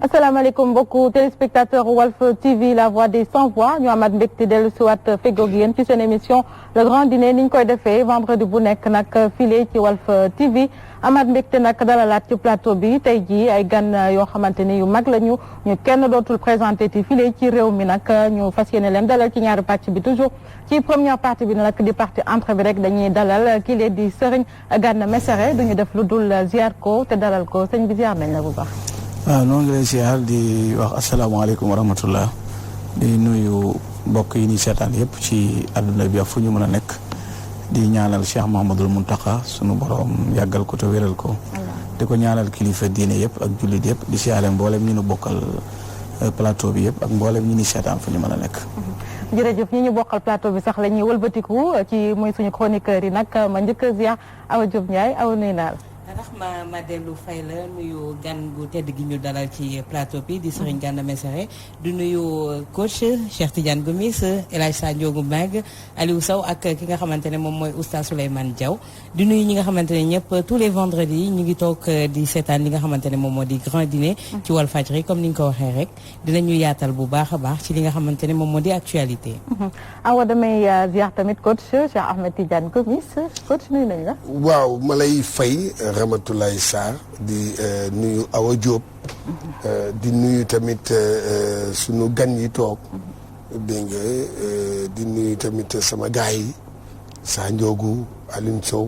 asalaamaaleykum mbokku téléspectateur Walf TV la voix des sans voix ñu amaat mbégte dellu si waat fegoog yéen ci seen émission le grand dîner ni ñu koy defee vendredi bu nekk nag file ci Walf TV amaat mbégte nag dalalaat ci plateau bi tey jii ay gan yoo xamante ni yu mag lañu ñu kenn dootul présenté ci file ci réew mi nag ñu fas yéene leen dalal ci ñaari pàcc bi toujours ci première partie bi nag di partie entrée bi rek dañuy dalal kii lee di Serigne Gana Messere duñu def lu dul ziar ko te dalal ko sëñ bi ziar nañ la bu baax. waaw noo ngi lay ziar di wax asalaamaaleykum wa rahmatullah di nuyu mbokk yi ni seetaan yëpp ci àdduna bi ak fu ñu mën a nekk di ñaanal Cheikh Mouhamadoul Mountakha sunu borom yàggal ko te wéral ko di ko ñaanal kilifa diine yëpp ak jullit yëpp di siyaare mboolem ñu nu bokkal plateau bi yëpp ak mboolem ñi ni seetaan fu ñu mën a nekk. jërëjëf ñi ñu bokkal plateau bi sax la ñuy wëlbatiku ci muy suñu chroniqueur yi nag ma njëkk a ziar Awa Diop Ndiaye Awa nuyu naa la. ndax ma dellu fay la nuyu gan gu tedd gi ñu dalal ci plateau bi di Serigne Gana Messere di nuyu coach Cheikh Tidiane Gomis El Hadj Sandiogou Mbengue Aliou Sow ak ki nga xamante ne moom mooy Oustaz Souleymane Diaw di nuyu ñi nga xamante ne ñëpp tous les vendredis ñu ngi toog di seetaan li nga xamante ne moom moo di grand dîner ci Walfadjri comme ni nga ko waxee rek dinañu yaatal bu baax a baax ci li nga xamante ne moom moo di actualité. awa damay ziar tamit coach Cheikh Ahmed Tidiane Gomis coach nuyu nañ la. waaw ma lay fay. Ramatoulaye Sarr di nuyu Awa Diop di nuyu tamit sunu gan yi toog dégg nga di nuyu tamit sama gaay yi Sandiogou Alioune Sow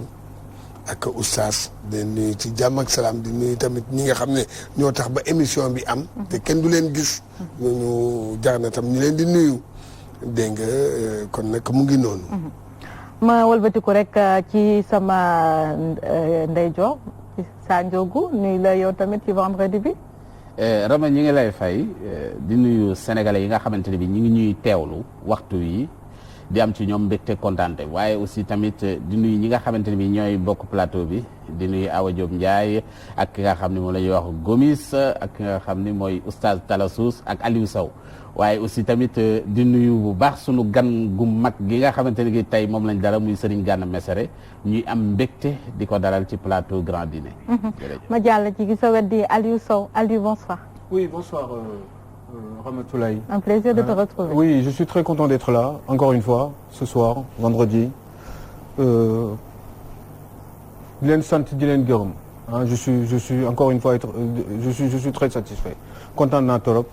ak Oustaz di nuyu ci jàmm ak salaam di nuyu tamit ñi nga xam ne ñoo tax ba émission bi am te kenn du leen gis ñooñu jaar na tam ñu leen di nuyu dégg nga kon nag mu ngi noonu. ma wëlbatiku rek ci sama ndeyjoor ci Sandiogou nuyu la yow tamit ci vendredi bi. Rama ñi ngi lay fay di nuyu sénégalais yi nga xamante ne bi ñi ngi ñuy teewlu waxtu yi di am ci ñoom mbégte kontaante waaye aussi tamit di nuyu ñi nga xamante ne bi ñooy bokk plateau bi di nuyu Awa Diop Ndiaye ak ki nga xam ne moom la ñuy wax Gomis ak ki nga xam ni mooy Oustaz Talasous ak Aliou Sow waaye aussi tamit di nuyu bu baax sunu gan gu mag gi nga xamante ne gi tey moom lañ dara muy Serigne Gana Messere ñuy am mbégte di ko dalal ci plateau Grand Dîner. ma jàll ci sa wet di Aliou Sow Aliou bonsoir. Oui bonsoir Ramatoulaye. Un plaisir de te retrouver. Oui je suis très content d'être là encore une fois ce soir vendredi di leen sant di leen gërëm ah je suis encore une fois je suis très satisfait content naa trop.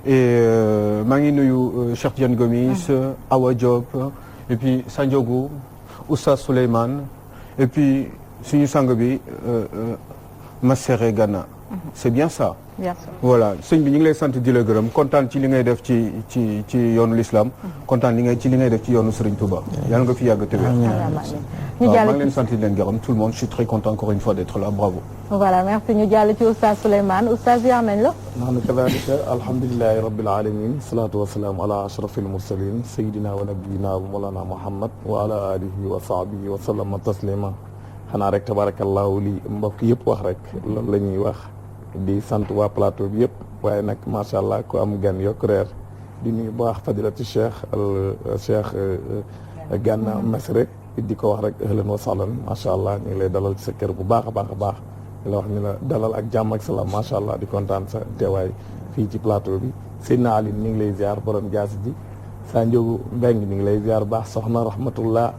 et maa ngi nuyu Cheikh Tidiane Gomis Awa Diop et puis Sandiogou Oustaz Souleymane et puis suñu sang bi Messere Gana c'est bien ça. bien sûr voilà sëñ bi ñu ngi lay sant di la gërëm kontaan ci li ngay def ci yoonu l'islam kontaan ci li ngay def ci yoonu Serigne Touba. yàlla nga fi yàgg te wér. ñu maa ngi leen sant di leen gërëm tout le monde je suis très content encore une fois d'être là bravo. voilà merci ñu jàll ci Oustaz Souleymane Oustaz ziar nañ la. nahnu kadhalika alhamdulillahi rabbil alamin salatu wasalaam ala ashrafil mursalin sayidina wa nabiyina wa mawlana muhammad wa ala alihi wa sahbihi wa sallama taslima xanaa rek tabarakallahu li mbokk yëpp wax rek loolu la ñuy wax di sant waa plateau bi yëpp waaye nag macha allah ku am gan yokk reer di nuyu baax fadilati cheikh Gana Messere di ko wax rek ahlan wa sahlan macha allah ñu ngi lay dalal ci sa kër bu baax a baax a baax di la wax ni la dalal ak jàmm ak salaam macha allah di kontaan sa teewaay fii ci plateau bi Seydina Ali ñu ngi lay ziar borom jaasi ji Sandiogou Mbengue ñu ngi lay ziar baax soxna rahmatullah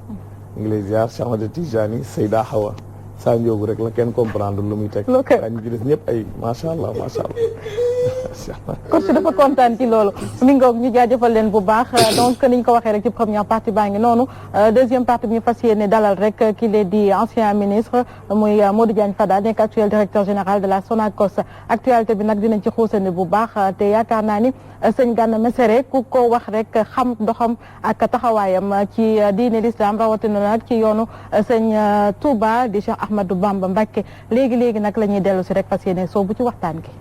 ñu ngi lay ziar Cheikh Ahmed Tijani Seyda Hawa Sandiogou rek la kenn comprendre lu muy teg. waaye ñu ci des ñëpp ay macha allah macha allah. coach dafa kontaan ci loolu mi ngoog ñu jaajëfal leen bu baax donc niñ ko waxee rek ci première partie baa ngi noonu deuxième partie bi ñu fas yéene dalal rek ki lee di ancien ministre muy Modou Diagne Fada nekk actuel directeur général de la Sonacos actualité bi nag dinañ ci xuusandi bu baax te yaakaar naa ni sëñ Gana Messere ku ko wax rek xam doxam ak taxawaayam ci diine l'islam rawatina nag ci yoonu sëñ Touba di Cheikh Ahmadou Bamba Mbacké léegi nag la ñuy dellu si rek fas yéene soobu ci waxtaan gi.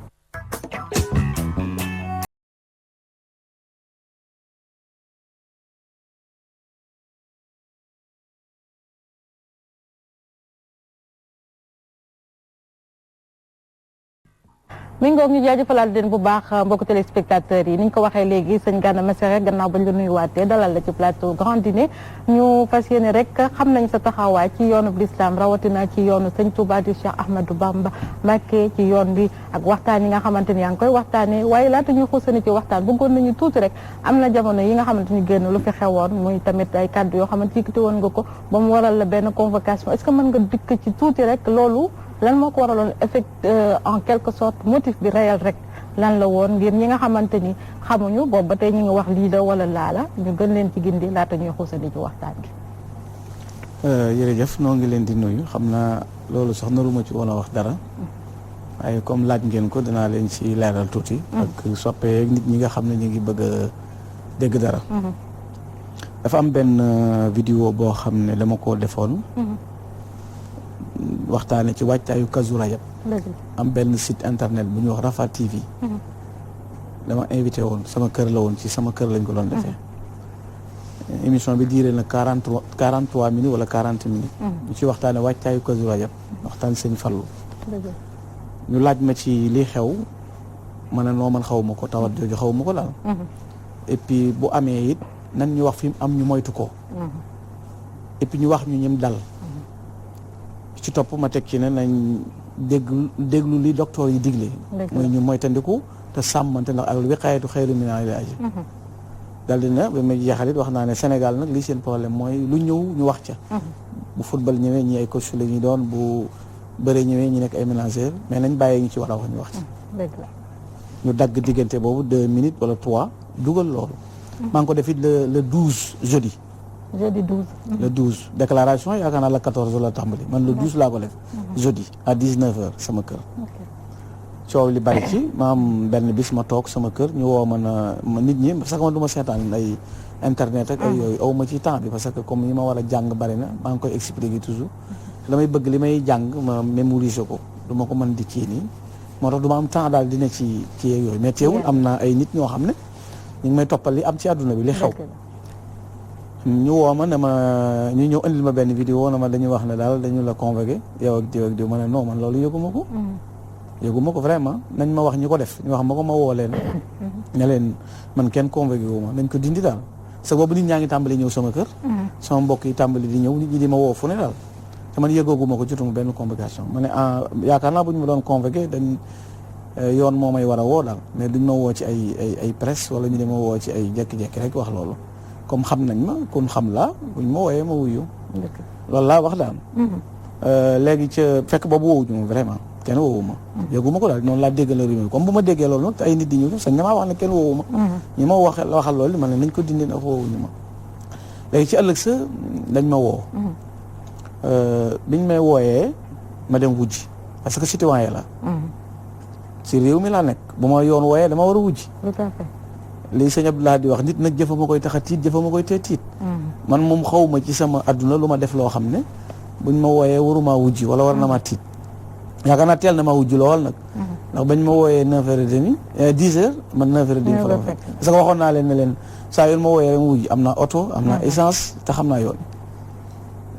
mi ngoog ñu jaajëfalaat leen bu baax mbokku téléspectateurs yi ni ñu ko waxee léegi sëñ Gana Messere gannaaw bañ la nuyuwaatee dalal la ci plateau Grand Dîner ñu fas yéene rek xam nañ sa taxawaay ci yoonu l'islam rawatina ci yoonu sëñ Touba di Cheikh Ahmadou Bamba Mbacké ci yoon bi ak waxtaan yi nga xamante ni yaa ngi koy waxtaanee waaye laata ñuy xuusani ci waxtaan bëggoon nañu tuuti rek am na jamono yi nga xamante ni génn lu fi xewoon muy tamit ay kàddu yoo xamante yëkkati woon nga ko ba mu waral la benn convocation est-ce que mën nga dikk ci tuuti rek loolu lan moo ko waraloon effet en quelque sorte motif bi réel rek lan la woon ngir ñi nga xamante ni xamuñu boobu ba tey ñu ngi wax lii la wala laala ñu gën leen ci gindi laata ñuy xuusandi ci waxtaan gi. jërëjëf noo ngi leen di nuyu xam naa loolu sax naruma ci woon a wax dara waaye comme laaj ngeen ko dinaa leen ci leeral tuuti. ak soppee nit ñi nga xam ne ñu ngi bëgg a dégg dara. dafa am benn vidéo boo xam ne dama koo defoon. waxtaane ci wàccaayu Kazu Rajab am benn site internet bu ñuy wax Rafa TV. dama invité woon sama kër la woon ci sama kër lañ ko doon defee. émission bi diire na 43 minutes wala 40 minutes. ñu ci waxtaane wàccaayu Kazu Rajab waxtaan sëñ Fallu. ñu laaj ma ci li xew ma ne noo man xaw ma ko tawat jooju xaw ma ko daal. et puis bu amee it nan ñu wax fi mu am ñu moytu ko. et puis ñu wax ñu ñim dal. ci topp ma teg ci ne nañ déglu li docteur yi digle mooy ñu moytandiku te sàmmante ndax ak wiqaayatu xayru min al-ilaaji dal di na ba ma jeexal it wax naa ne Sénégal nag lii seen problème mooy lu ñëw ñu wax ca bu football ñëwee ñi ay coach la ñu doon bu bëre ñëwee ñi nekk ay ménageur mais nañ bàyyee ñu ci war a wax ñu wax ci ñu dagg diggante boobu 2 minutes wala 3 dugal loolu maa ngi ko def it le 12 jeudi 12. le 12 déclaration yaakaar naa la 14 la tàmbali man le 12 laa ko def. jeudi à 19h sama kër. coow li bari ci ma am benn bis ma toog sama kër ñu woo ma nit ñi sax man du ma seetaan ay internet ak ay yooyu aw ma ci temps bi parce que comme yi ma war a jàng bari na maa ngi koy expliquer toujours damay bëgg li may jàng ma mémoriser ko du ma ko mën di kii nii moo tax du ma am temps daal dina ci kii yooyu mais teewul am na ay nit ñoo xam ne ñu ngi may toppal li am ci àdduna bi li xew. ñu woo ma ne ma ñu ñëw indil ma benn vidéo na ma dañuy wax ne daal dañu la convoqué yow ak diw ma ne non man loolu yëguma ko yëguma ko vraiment nañ ma wax ñi ko def ñu wax ma ko ma woo leen ne leen man kenn convoqué wu ma nañ ko dindi daal parce que boobu nit ñaa ngi tàmbali ñëw sama kër sama mbokk yi tàmbali di ñëw nit ñi di ma woo fu ne daal te man yëgooguma ko jotuma benn convocation ma ne yaakaar naa bu ñu ma doon convoqué dañ yoon moo may war a woo daal mais duñ ma woo ci ay presse wala ñu di ma woo ci ay jekki-jekki rek wax loolu comme xam nañ ma kon xam laa buñ ma wooyee ma wuyu loolu laa wax daal léegi ca fekk boobu woowuñu ma vraiment kenn woowu ma yëguma ko daal noonu laa dégg la rumeur comme bu ma déggee loolu nag te ay nit di ñëw sax ñamaa wax ne kenn woowu ma ñi ma waxal loolu ma ne nañ ko dindi nag woowuñu ma léegi ci ëllëg sa dañ ma woo biñ may wooyee ma dem wujji parce que citoyen la ci réew mi laa nekk bu ma yoon wooyee dama war a wujji lii sëñ Abdoulaye di wax nit nag jëfa ma koy tax a tiit jëfa ma koy tee tiit man moom xawma ci sama adduna lu ma def loo xam ne buñ ma wooyee waruma wujji wala war na ma tiit yaakaar naa teel na ma wujji lool nag ndax bañ ma wooyee 9h30 10h man 9h30 fa la fekk parce que waxoon naa leen ne leen saa yoon ma wooyee rek ma wujji am naa oto am naa essence te xam naa yoon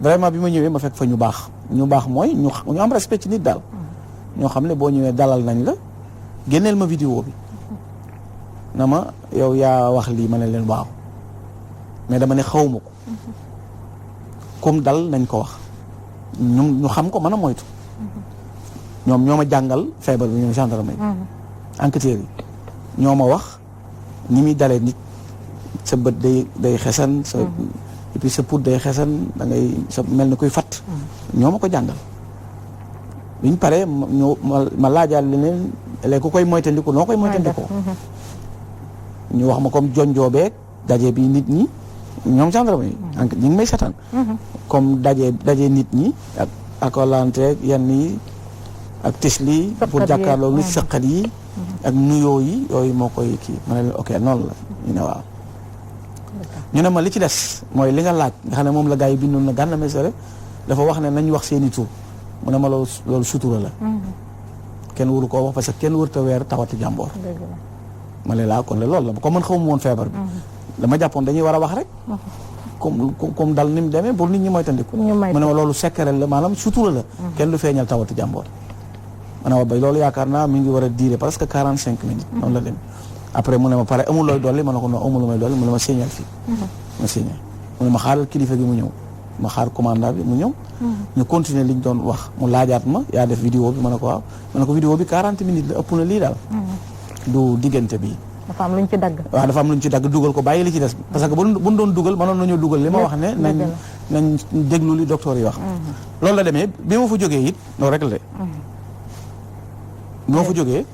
vraiment bi ma ñëwee ma fekk fa ñu baax mooy ñu am respect ci nit daal ñoo xam ne boo ñëwee dalal nañ la génneel ma vidéo bi na ma yow yaa wax lii ma ne leen waaw mais dama ne xawma ko comme dal nañ ko wax ñu xam ko mën a moytu ñoom ñoo ma jàngal feebar bi ñoom gendarme yi enquêteurs yi ñoo ma wax ni muy dalee nit sa bët day xesan sa et puis sa put day xesan da ngay sa mel ni koy fat ñoo ma ko jàngal biñ paree ma laajaal leneen léegi ku koy moytandiku noo koy moytandikoo ñu wax ma comme jonjoobeeg daje bi nit ñi ñoom gendarme yi ñu ngi may setaan comme daje nit ñi ak akolanteeg yenn yi ak tisli pour jàkkaarloo nit sëqat yi ak nuyoo yi yooyu moo koy kii ma ne leen ok noonu la ñu ne waaw ñu ne ma li ci des mooy li nga laaj nga xam ne moom la gars yi bindoon na Gana Messere dafa wax ne nañ wax seeni tur mu ne ma loolu sutura la kenn waru koo wax parce que kenn warut a weer tawati jàmboor ma ne laa kon loolu la comme man xamuma woon feebar bi dama jàppoon dañuy war a wax rek comme dal ni mu demee pour nit ñi moytandiku mu ne ma loolu secret la maanaam sutura la kenn du feeñal tawati jàmboor ma ne ba loolu yaakaar naa mi ngi war a durer presque 45 minutes. noonu la dem après mu ne ma pare amul looy dolli ma ne ko non amul lu may dolli mu ne ma signal fii. ma signal mu ne ma xaaral kilifa gi mu ñëw ma xaar commandant bi mu ñëw. ñu continuer liñ doon wax mu laajaat ma yaa def vidéo bi ma ne ko waaw ma ne ko vidéo bi 40 minutes la ëpp na lii daal. du diggante bi. dafa am luñ ci dagg. waaw dafa am luñ ci dagg dugal ko bàyyi li ci des parce que bu doon dugal mënoon nañoo dugal li ma wax ne. nañ déglu li docteur yi wax. loolu la demee bi ma fa jógee it loolu rek la de. bi ma fa jógee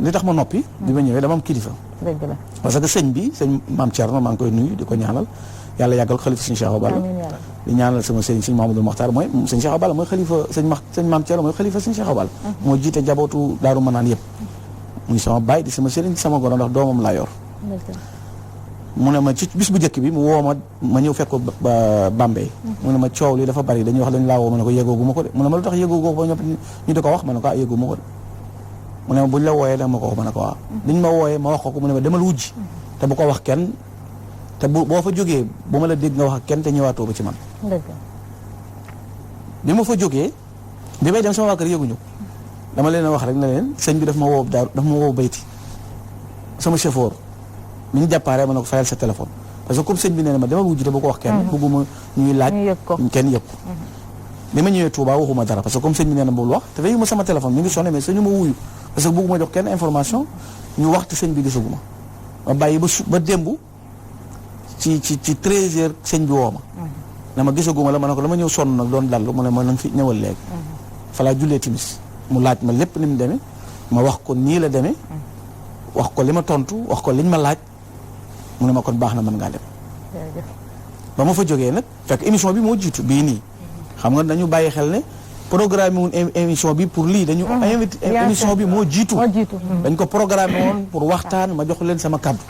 li tax ma noppi. bi ma ñëwee dama am kilifa. dëgg la parce que sëñ maam Thierno maa ngi koy nuyu di ko ñaanal yàlla yàggal xalifa sëñ Cheikh Awa Balla di ñaanal sama sëñ Mamadou Mokhtar mooy sëñ Cheikh Awa Balla mooy xalifa sëñ maam Thierno mooy xalifa sëñ Cheikh Awa Balla moo jiite njabootu Daaru Manaan yëpp muy sama baay di sama sëriñ sama goro ndax doomam laa yor mu ne ma ci bis bu njëkk bi mu woo ma ñëw fekk ko Bambey mu ne ma coow li dafa bari dañuy wax dañ laa woo ma ne ko yëgoogu ma ko de mu ne ma lu tax yëgoogu ko ba ñu di ko wax ma ne ko yëgoogu ma ko de mu ne ma buñ la wooyee danga ma ko wax ma ne ko waaw biñ ma wooyee ma wax ko mu ne ma demal wujji te bu ko wax kenn te boo fa jógee bu ma la dégg nga wax ak kenn te ñëwaatoo ba ci man bi ma fa jógee bi may dem sama waa kër yëguñu dama leen a wax rek ne leen sëñ bi daf ma woo bayti sama chauffeur mi ñu jàppaaree ma ne ko fayal sa téléphone parce que comme sëñ bi nee na ma demal wujji te bu ko wax kenn bëgguma ñuy laaj kenn yëg ko bi ma ñëwee Touba waxuma dara parce que comme sëñ bi nee na bul wax te fayuma sama téléphone mi ngi sonné mais sëñu ma wuyu parce que bëgguma jox kenn information ñu waxtu sëñ bi gisaguma ma bàyyi ba démb ci 13h sëñ bi woo ma ne ma gisaguma la ma ne ko dama ñëw sonn nag doon dallu mu ne ma nanga fi ñëwal léegi fa laa jullee timis mu laaj ma lépp ni mu demee ma wax ko nii la demee wax ko li ma tontu wax ko liñ ma laaj mu ne ma kon baax na mën ngaa dem ba ma fa jógee nag fekk émission bi moo jiitu bii nii xam nga dañu bàyyi xel ne programme woon émission bi pour lii dañu invité émission bi moo jiitu dañ ko programme woon pour waxtaan ma jox leen sama kaddu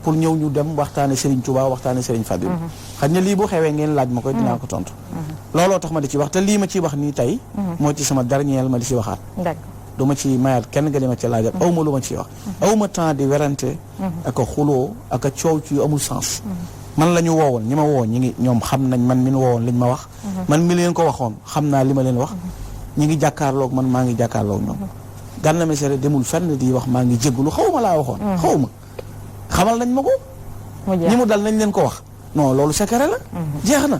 pour ñëw ñu dem waxtaane Serigne Touba waxtaane Serigne Fadil xaj na lii bu xewee ngeen laaj ma koy dinaa ko tontu looloo tax ma di ci wax te lii ma ciy wax nii tey moo ci sama dernier ma di ci waxaat du ma ci mayaat kenn nga di ma ci laajal aw ma lu ma ciy wax aw ma temps di werante ak a xuloo ak a coow ci yu amul sens man la ñu woowoon ñi ma woo ñoom xam nañ man mi nu woowoon liñ ma wax man mi leen ko waxoon xam naa li ma leen wax ñi ngi jàkkaarloog man maa ngi jàkkaarloog ñoom Gana Messere demul fenn di wax maa ngi jéggulu xaw ma laa waxoon xaw ma xamal nañ ma ko ñi mu dal nañ leen ko wax non loolu secret la jeex na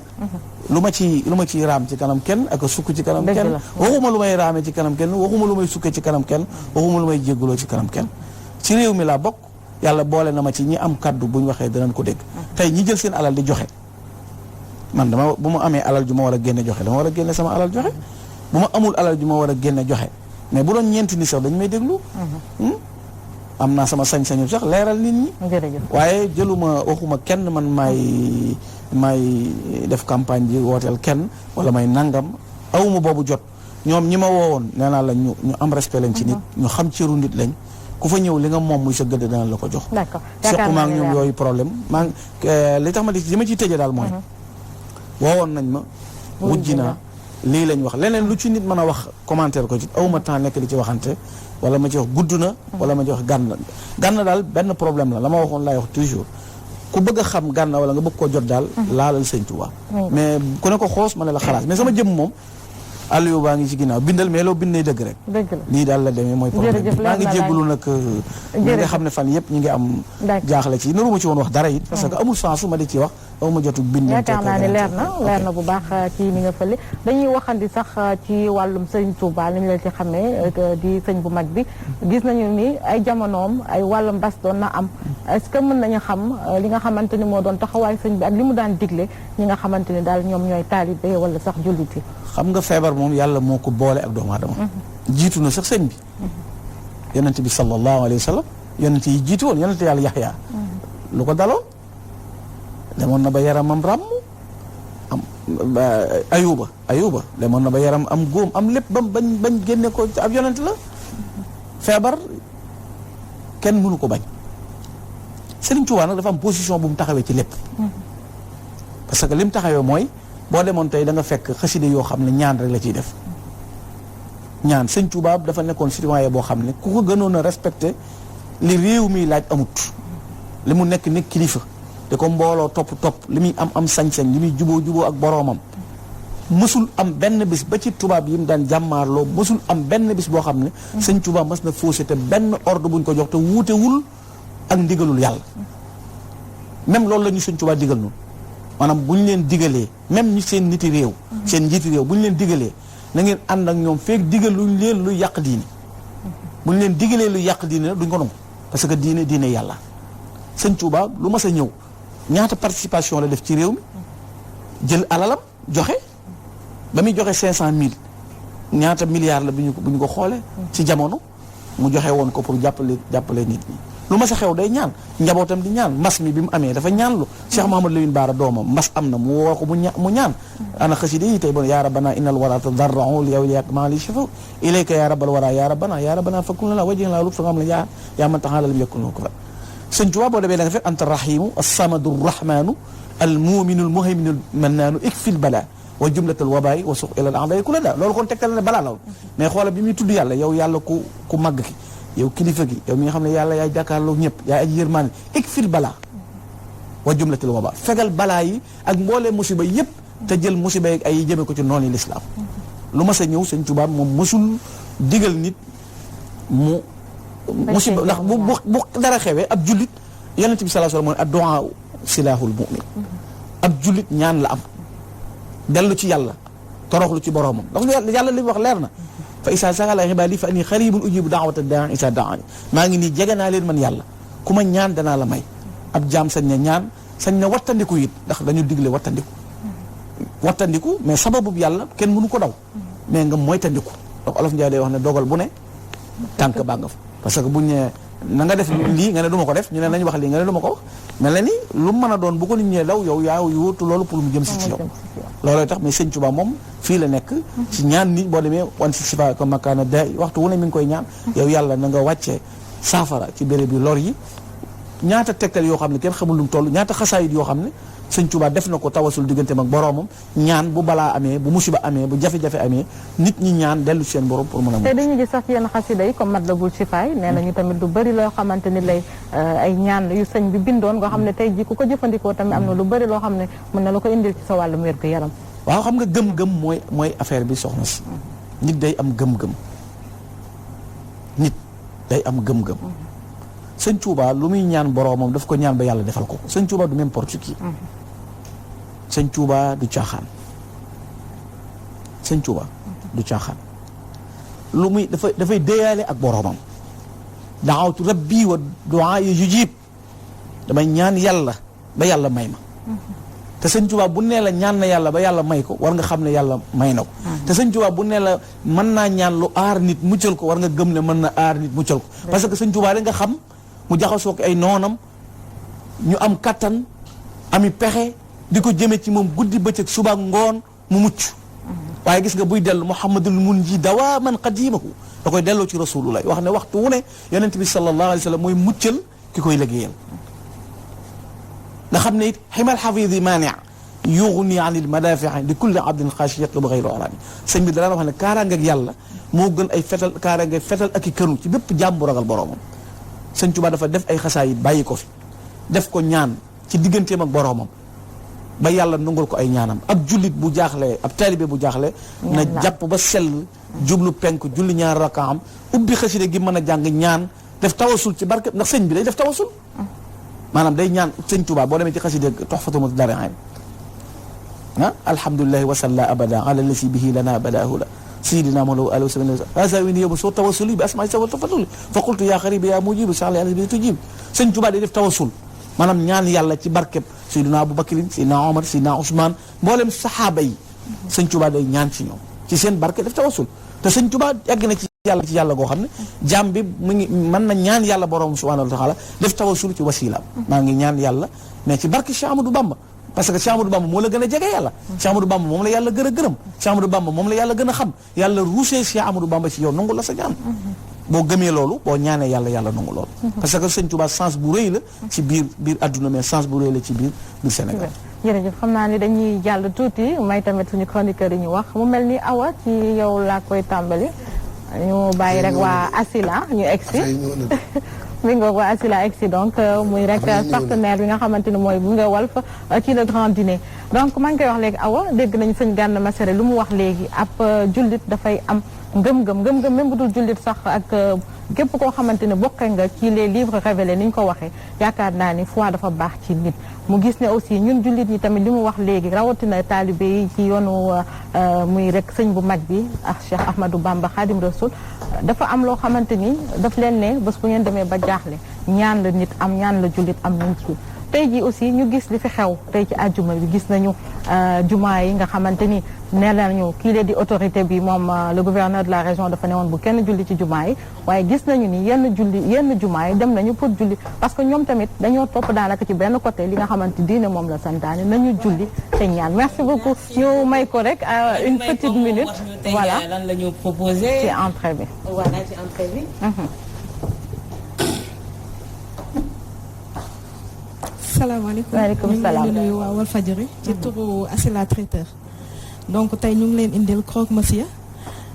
lu ma ci raam ci kanam kenn ak a sukk ci kanam kenn waxuma lu may raame ci kanam kenn waxuma lu may sukke ci kanam kenn waxuma lu may jégguloo ci kanam kenn ci réew mi laa bokk yàlla boole na ma ci ñi am kaddu bu ñu waxee danañ ko dégg tey ñi jël seen alal di joxe man bu ma amee alal ju ma war a génne joxe dama war a génne sama alal joxe bu ma amul alal ju ma war a génne joxe mais bu doon ñeenti ni sax dañu may déglu am naa sama sañ-sañu sax leeral nit ñi waaye jëluma waxuma kenn man maay def campagne ji wooteel kenn wala may nangam awuma boobu jot ñoom ñi ma woowoon nee naa la ñu am respect lañ ci nit ñu xam cëru nit lañ ku fa ñëw li nga moom muy sa gëdd dana la ko jox surtout maa ngi ñoom yooyu problème li tax ma li ma ciy tëjee daal mooy woowoon nañ ma wujji naa lii lañ wax leneen lu ci nit mën a wax commentaire ko ci awuma temps nekk di ci waxante wala ma ci wax gudd na wala ma ci wax gànn daal benn problème la ma waxoon laay wax toujours ku bëgg a xam Gana wala nga bëgg koo jot daal laalal Sëñ Tuubaa mais ku ne ko xoos ma ne la xalaas mais sama jëm moom Aliou baa ngi ci ginnaaw bindal mais loo bind nay dëgg rek lii daal la demee mooy problème bi maa ngi jégalu nag ñi nga xam ne fan yëpp ñi ngi am jaaxle ci naruma ci woon wax dara it parce que amul sens su ma di ci wax ma jotu bind yaakaar naa ne leer na bu baax ci ni nga fële dañuy waxandi sax ci wàllum sëñ Touba li ñu la ci xamee di sëñ bu mag bi gis nañu ni ay jamonoom ay wàllum mbas doon na am est-ce que mën nañu xam li nga xamante ni moo doon taxawaay sëñ bi ak li mu daan digle ñi nga xamante ni daal ñoom ñooy taalibe wala sax jullit yi xam nga feebar moom yàlla moo ko boole ak doomu aadama jiitu na sax sëñ bi yonent bi sallallahu alayhi wa sallam yonent yi jiitu woon yonent yàlla Yaxya lu ko daloon demoon na ba yaramam ràmm am ayuba demoon na ba yaram am góom am lépp bañ génne ko ab yonent la feebar kenn mënu ko bañ Sëriñ Tuubaa nag dafa am position bu mu taxawee ci lépp parce que li mu taxawee mooy boo demoon tey da nga fekk xaside yoo xam ne ñaan rek la ciy def ñaan Sëñ Tuubaa dafa nekkoon citoyen boo xam ne ku ko gënoon a respecté li réew mi laaj amut li mu nekk kilifa te ko mbooloo topp li muy am sañ-sañ li muy juboo ak boroomam mësul am benn bis ba ci tubaab yi mu daan jàmmaarloo mësul am benn bis boo xam ne sëñ Tuubaa mës na faussé te benn ordre buñ ko jox te wuutewul ak ndigalul yàlla même loolu la ñu sëñ Tuubaa digal noonu maanaam bu ñu leen digalee même ñi seen niti réew seen njiiti réew bu ñu leen digalee na ngeen ànd ak ñoom feek digaluñ leen lu yàq diine bu ñu leen digalee lu yàq diine nag duñ ko nangu parce que diine yàlla sëñ Tuubaa lu mas a ñëw ñaata participation la def ci réew mi jël alalam joxe ba muy joxe 500000 ñaata milliards la bu ñu ko xoolee ci jamono mu joxe woon ko pour jàppale nit ñi lu mas a xew day ñaan njabootam di ñaan mbas mi bi mu amee dafa ñaan lu Cheikh Mouhamadou Lamine Bara doomam mbas am na mu woo ko mu ñaan ana xasida yi tey bon yaa rabbana innal wara tadarra'u li awliyaak ma li shafa ilayka ya rabbal wara ya rabbana fakun lana wajhin la lutfa am la yaa man taxaala lam yakun ko fa sëñ Tuubaa boo demee da nga fekk anta rahimu as-samadu rahmanu al-mu'minu al-muhayminu al-mannaanu ikfil bala wa jumlatal wabaay wa suq ilal a'daa ku la da loolu kon tegtal ne balaa la mais xoola bi muy tudd yàlla yow yàlla ku màgg ki yow kilifa gi yow mi nga xam ne yàlla yaay jàkkaarloo ñëpp yaay aji yërmaane ikfil balaa wa jumlatal wabaa fegal balaa yi ak mboolee musiba yëpp te jël musiba yi ay jëme ko ci noonu lislaam lu ma sa ñëw sëñ Tuubaa moom mësul digal nit mu musiba ndax bu dara xewee ab jullit yonent bi sallallahu alayhi wa sallam mooy ad-du'aa silaahul mu'min ab jullit ñaan la am dellu ci yàlla toroxlu ci boroomam ndax yàlla li mu wax leer na fa isaa sa'ala ibaadi fa anni xariibun ujiibu da'wata daa'i isaa da'aani maa ngi nii jege naa leen man yàlla ku ma ñaan danaa la may ab jaam sañ na ñaan sañ na wattandiku it ndax dañu digle wattandiku mais sababu yàlla kenn mënu ko daw mais nga moytandiku ndax olof Njaay day wax ne dogal bu ne tànk baa nga fa parce que buñ ne na nga def lii nga ne du ma ko def ñu ne nañ wax lii nga ne du ma ko wax mel na ni lu mën a doon bu ko nit ñee daw yow yaa yóotu loolu pour mu jëm si ci yow loolooy tax mais sëñ Tuubaa moom fii la nekk ci ñaan nit boo demee wan si sifa ko makaana day waxtu wu ne mi ngi koy ñaan yow yàlla na nga wàccee saafara ci béréb bi lor yi ñaata tegtal yoo xam ne kenn xamul lu mu toll ñaata xasaayit yoo xam ne sëñ Tuubaa def na ko tawasul digganteem ak boroomam ñaan bu balaa amee bu musiba amee bu jafe-jafe amee nit ñi ñaan dellu ci seen borom pour mën a te dañuy gis sax ci yenn xasida yi comme Matlabul Chifaay nee nañu tamit lu bëri loo xamante ni lay ay ñaan yu sëñ bi bindoon nga xam ne tey ji ku ko jëfandikoo tamit am na lu bëri loo xam ne mën na la ko indil ci sa wàllum wér-gu yaram waaw xam nga gëm-gëm mooy affaire bi soxna si nit day am gëm-gëm sëñ Tuubaa lu muy ñaan boroomam daf ko ñaan ba yàlla defal ko sëñ Tuubaa du n'importe qui sëñ Tuubaa du caaxaan sëñ Tuubaa du caaxaan lu muy dafay déyaale ak boroomam daawatu rabbi wa duaa yujib damay ñaan yàlla ba yàlla may ma te sëñ Tuubaa bu nee la ñaan na yàlla ba yàlla may ko war nga xam ne yàlla may na ko te sëñ Tuubaa bu nee la mën naa ñaan lu aar nit muccal ko war nga gëm ne mën na aar nit muccal ko parce que sëñ Tuubaa da nga xam mu jaxasoo ko ay noonam ñu am kattan ami pexe di ko jëme ci moom guddi bëccëg suba ngoon mu mucc waaye gis nga buy dellu muhammadul munji dawaaman qadimahu da koy delloo ci rasulullah wax ne waxtu wu ne yonent bi sallallahu alayhi wa sallam mooy muccal ki koy liggéeyal nga xam ne it ximal xafidi mani yughni anil madafi di kulli abdin xaashi yatlubu ghayru arami sëñ bi dara wax ne kaaraangeeg yàlla moo gën ay fetal kaaraangeeg fetal ak i kënu ci bépp jàmm bu ragal boroomam sëñ Tuubaa dafa def ay xasaayit bàyyi ko fi def ko ñaan ci digganteem ak boroomam ba yàlla nangul ko ay ñaanam ab jullit bu jaaxlee ab taalibe bu jaaxlee na jàpp ba sell jublu penk julli ñaar rakaam ubbi xasida gi mën a jàng ñaan def tawasul ci barke ndax sëñ bi day def tawasul maanaam day ñaan sëñ Tuubaa boo demee ci xasida Tuhfatul Mutadari'in alhamdulillahi wa salla abada ala lasi bihi lana badahula سيدنا مولو عليه وسلم هذا وين يوم سو توسلي باسماء سو تفضل فقلت يا خريب يا مجيب صلى الله عليه تجيب sëñ Tuubaa day def tawasul maanaam ñaan yàlla ci barkeb Seydina Abubakrin Seydina Omar Seydina Ousmane mboolem saxaaba yi sëñ Tuubaa day ñaan ci ñoom ci seen barke def tawasul te sëñ Tuubaa yàgg na ci yàlla goo xam ne jaam bi mu ngi mën na ñaan yàlla borom subhanahu wa taala def tawasul ci wasilaam maa ngi ñaan yàlla mais ci barke Cheikh Amadou Bamba parce que Cheikh Amadou Bamba moo la gën a jege yàlla Cheikh Amadou Bamba moom la yàlla gën a gërëm Cheikh Amadou Bamba moom la yàlla gën a xam yàlla ruusee Cheikh Amadou Bamba ci yow nangu la sa ñaan boo gëmee loolu boo ñaanee yàlla nangu loolu parce que sëñ Tuubaa sens bu rëy la ci biir adduna mais sens bu rëy la ci biir Sénégal jërëjëf xam naa ni dañuy jàll tuuti may tamit suñu chroniqueur yi ñu wax mu mel ni Awa ci yow laa koy tàmbali ñu bàyyi rek waa Asila ñu egsi mi nga waa Asila egsi donc muy rek partenaire bi nga xamante ni mooy bu nga Walf ci le grand dîner donc maa ngi koy wax léegi Awa dégg nañu sëñ Gana Messere lu mu wax léegi ab jullit dafay am ngëm-ngëm même bu dul jullit sax ak képp koo xamante ne bokk nga ci les livres révélés ni ñu ko waxee yaakaar naa ni foi dafa baax ci nit mu gis ne aussi ñun jullit ñi tamit li mu wax léegi rawatina taalibe yi ci yoonu muy rek sëñ bu mag bi ak Cheikh Ahmadou Bamba Khadim Rasoul dafa am loo xamante ni daf leen ne bés bu ngeen demee ba jaaxle ñaan la nit am ñaan la jullit am nañ ci tey jii aussi ñu gis li fi xew tey ci àjjuma bi gis nañu jumaa yi nga xamante ni nee nañu kii lee di autorité bi moom le gouverneur de la région dafa ne woon bu kenn julli ci jumaa yi waaye gis nañu ni yenn jumaa yi dem nañu pour julli parce que ñoom tamit dañoo topp daanaka ci benn côté li nga xamante diine moom la santaane nañu julli te ñaan merci beaucoup ñu may ko rek une petite minute voilà lan la ñu proposé ci entrée bi voilà ci entrée bi salaamaaleykum waaleykum salaam ñu ngi nuyu waa Walfadjri ci turu Asila traiteur donc tey ñu ngi leen indil croque-monsieur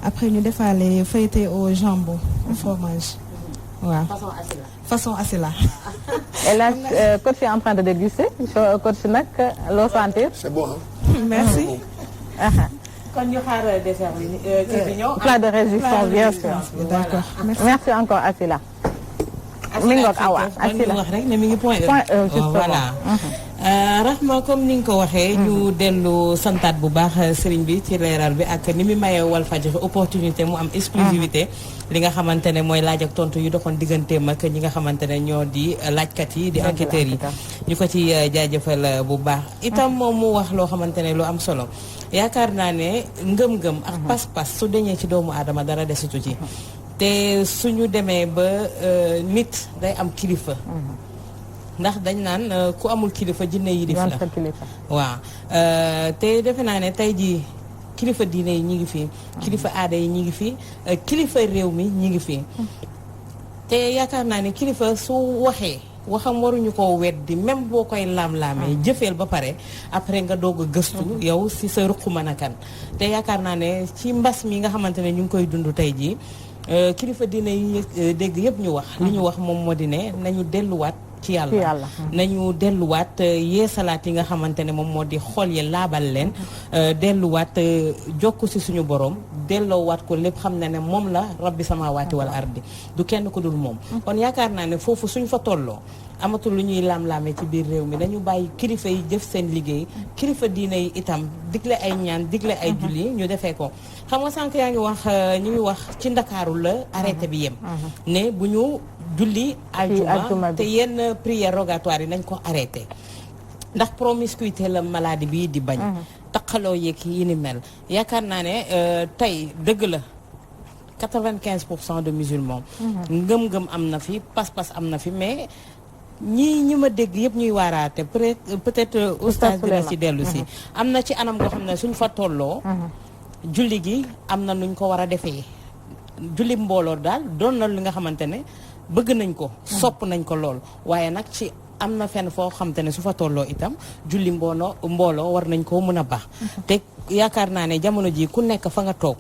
après ñu defaale feuilleté au jambon au fromage waaw façon Asila. et là coach est en train de déguster coach nag loo sentir. c'est bon merci. kon ñu xaar dessert bi bi ñëw. plat de résistance bien sûr. d'accord merci encore Asila. mi ngi Awa Asila wax rek ne mi ngi point voilà. Rahma comme ni nga ko waxee ñu dellu santaat bu baax sëriñ bi ci leeral bi ak ni mu mayee Walfadjri opportunité mu am exclusivité li nga xamante ne mooy laaj ak tontu yu doxoon digganteem ak ñi nga xamante ne ñoo di laajkat yi di enquêteurs yi ñu ko ci jaajëfal bu baax itam moom mu wax loo xamante ne lu am solo yaakaar naa ne ngëm-ngëm ak pas-pas su deñee ci doomu aadama dara desutu ci te suñu demee ba nit day am kilifa ndax dañ naan ku amul kilifa jinne yi def la waaw te defe naa ne tey jii kilifa diine yi ñi ngi fi kilifa aada yi ñi ngi fi kilifa réew mi ñi ngi fi te yaakaar naa ne kilifa su waxam waruñu ko weddi même boo koy laam-laamee jëfeel ba pare après nga doog a gëstu yow si sa ruq mën a kan te yaakaar naa ne ci mbas mi nga xamante ne ñu ngi koy dund tey jii kilifa diine yi dégg yëpp ñu wax li ñu wax moom moo di ne nañu delluwaat ci yàlla nañu delluwaat yeesalaat yi nga xamante ne moom moo di xol yi laabal leen delluwaat jokk si suñu borom delloowaat ko lépp xam na ne moom la rabbi samaawaati wal ardi du kenn ku dul moom kon yaakaar naa ne foofu suñ fa tolloo amatul lu ñuy laam-laamee ci biir réew mi dañu bàyyi kilifa yi jëf seen liggéey kilifa diine yi itam digle ay ñaan digle ay julli ñu defee ko xam nga sànq yaa ngi wax ñu ngi wax ci ndakaaru la arrêté bi yem ne bu ñu julli aljuma te yenn prière rogatoire yi nañ ko arrêté ndax promiscuité la maladie bi di bañ taqaloo yeeg yi ni mel yaakaar naa ne tey dëgg la 95% de musulmans ngëm-ngëm am na fi pas-pas am na fi mais ñi ma dégg yëpp ñuy waaraate peut-être oustaz dina ci dellu si am na ci anam goo xam ne suñ fa tolloo julli gi am na nuñ ko war a defee julli mbooloo daal doon na li nga xamante ne bëgg nañ ko sopp nañ ko lool waaye nag ci am na fenn foo xamante ne su fa tolloo itam julli mbooloo war nañ koo mën a baax te yaakaar naa ne jamono ji ku nekk fa nga toog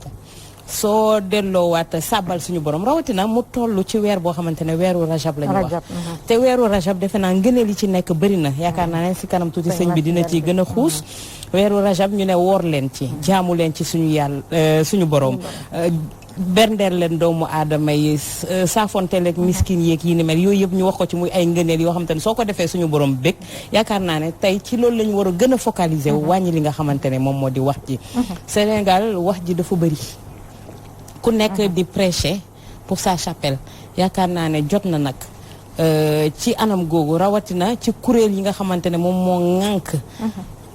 soo delloowaat sàbbal suñu borom rawatina mu toll ci weer boo xamante ne weeru rajab la ñu wax te weeru rajab defe naa ngëneel yi ci nekk bëri na yaakaar naa ne si kanam tuuti sëñ bi dina ci gën a xuus weeru rajab ñu ne woor leen ci jaamu leen ci suñu yàlla suñu borom berndeel leen doomu aadama yi saafonteel ak miskin yeeg yi ni mel yooyu yëpp ñu wax ko ci muy ay ngëneel yoo xamante ne soo ko defee suñu borom bég yaakaar naa ne tey ci loolu la ñu war a gën a focaliser wu wàññi li nga xamante ne moom moo di wax ji Sénégal wax ji dafa bëri ku nekk di prêcher pour sa chapelle yaakaar naa ne jot na nag ci anam googu rawatina ci kuréel yi nga xamante ne moom moo ŋànk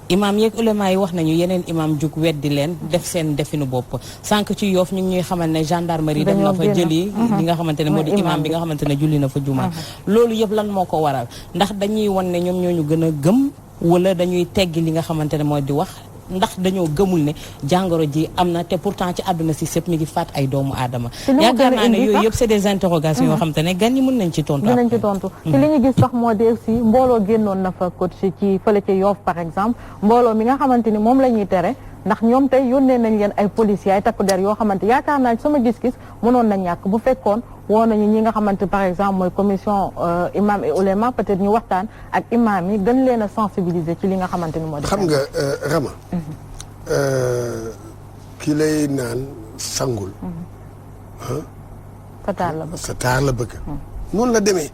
imaam yeeg ulama yi wax nañu yeneen imaam jug weddi leen def seen definu bopp sànq ci Yoff ñu ngi ñuy xamal ne gendarmerie dem na fa jëli li nga xamante ne moo di imaam bi nga xamante ne julli na fa juma loolu yëpp lan moo ko waral ndax dañuy wan ne ñoom ñoo ñu gën a gëm wala dañuy teggi li nga xamante ne moo di wax ndax dañoo gëmul ne jàngoro ji am na te pourtant ci àdduna si sëpp mi ngi faat ay doomu aadama yaakaar naa ne yooyu yëpp c'est des interrogations yoo xam te ne gan ñi mën nañ ci tontu dinañ ci tontu ci li ñu gis sax moo di aussi mbooloo génnoon na fa coach ci fële ci Yoff par exemple mbooloo mi nga xamante ni moom la ñuy tere ndax ñoom tey yónnee nañ leen ay policiers ay takku der yoo xamante yaakaar naa sama gis-gis mënoon na ñàkk bu fekkoon woo nañu ñi nga xamante par exemple mooy commission imam et ouléma peut-être ñu waxtaan ak imam yi gën leen a sensibiliser ci li nga xamante ni moo di. xam nga Rama. ki lay naan sangul. sa taar la bëgg sa taar la bëgg. noonu la demee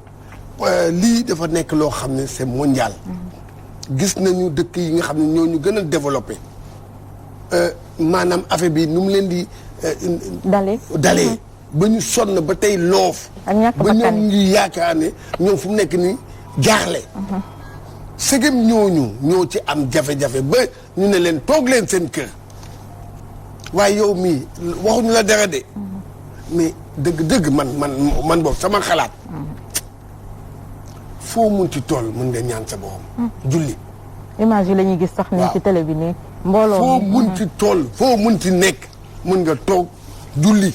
lii dafa nekk loo xam ne c'est mondial. gis nañu dëkk yi nga xam ne ñoo ñu gën a développé maanaam affaire bi nu mu leen di. dalee ba ñu sonn ba tey loof. ak ñàkk ba ñoom ngi yaakaar ne ñoom fu mu nekk ni jaaxle. sëgëm ñoo ci am jafe-jafe ba ñu ne leen toog leen seen kër waaye yow mii waxuñu la dara de. mais dëgg man boobu sama xalaat. foo mun ci tool mën nga ñaan sa borom. julli. image yi la ñuy gis sax nii ci télé bi nii. mbooloo foo mun ci tool foo mun ci nekk mën nga toog julli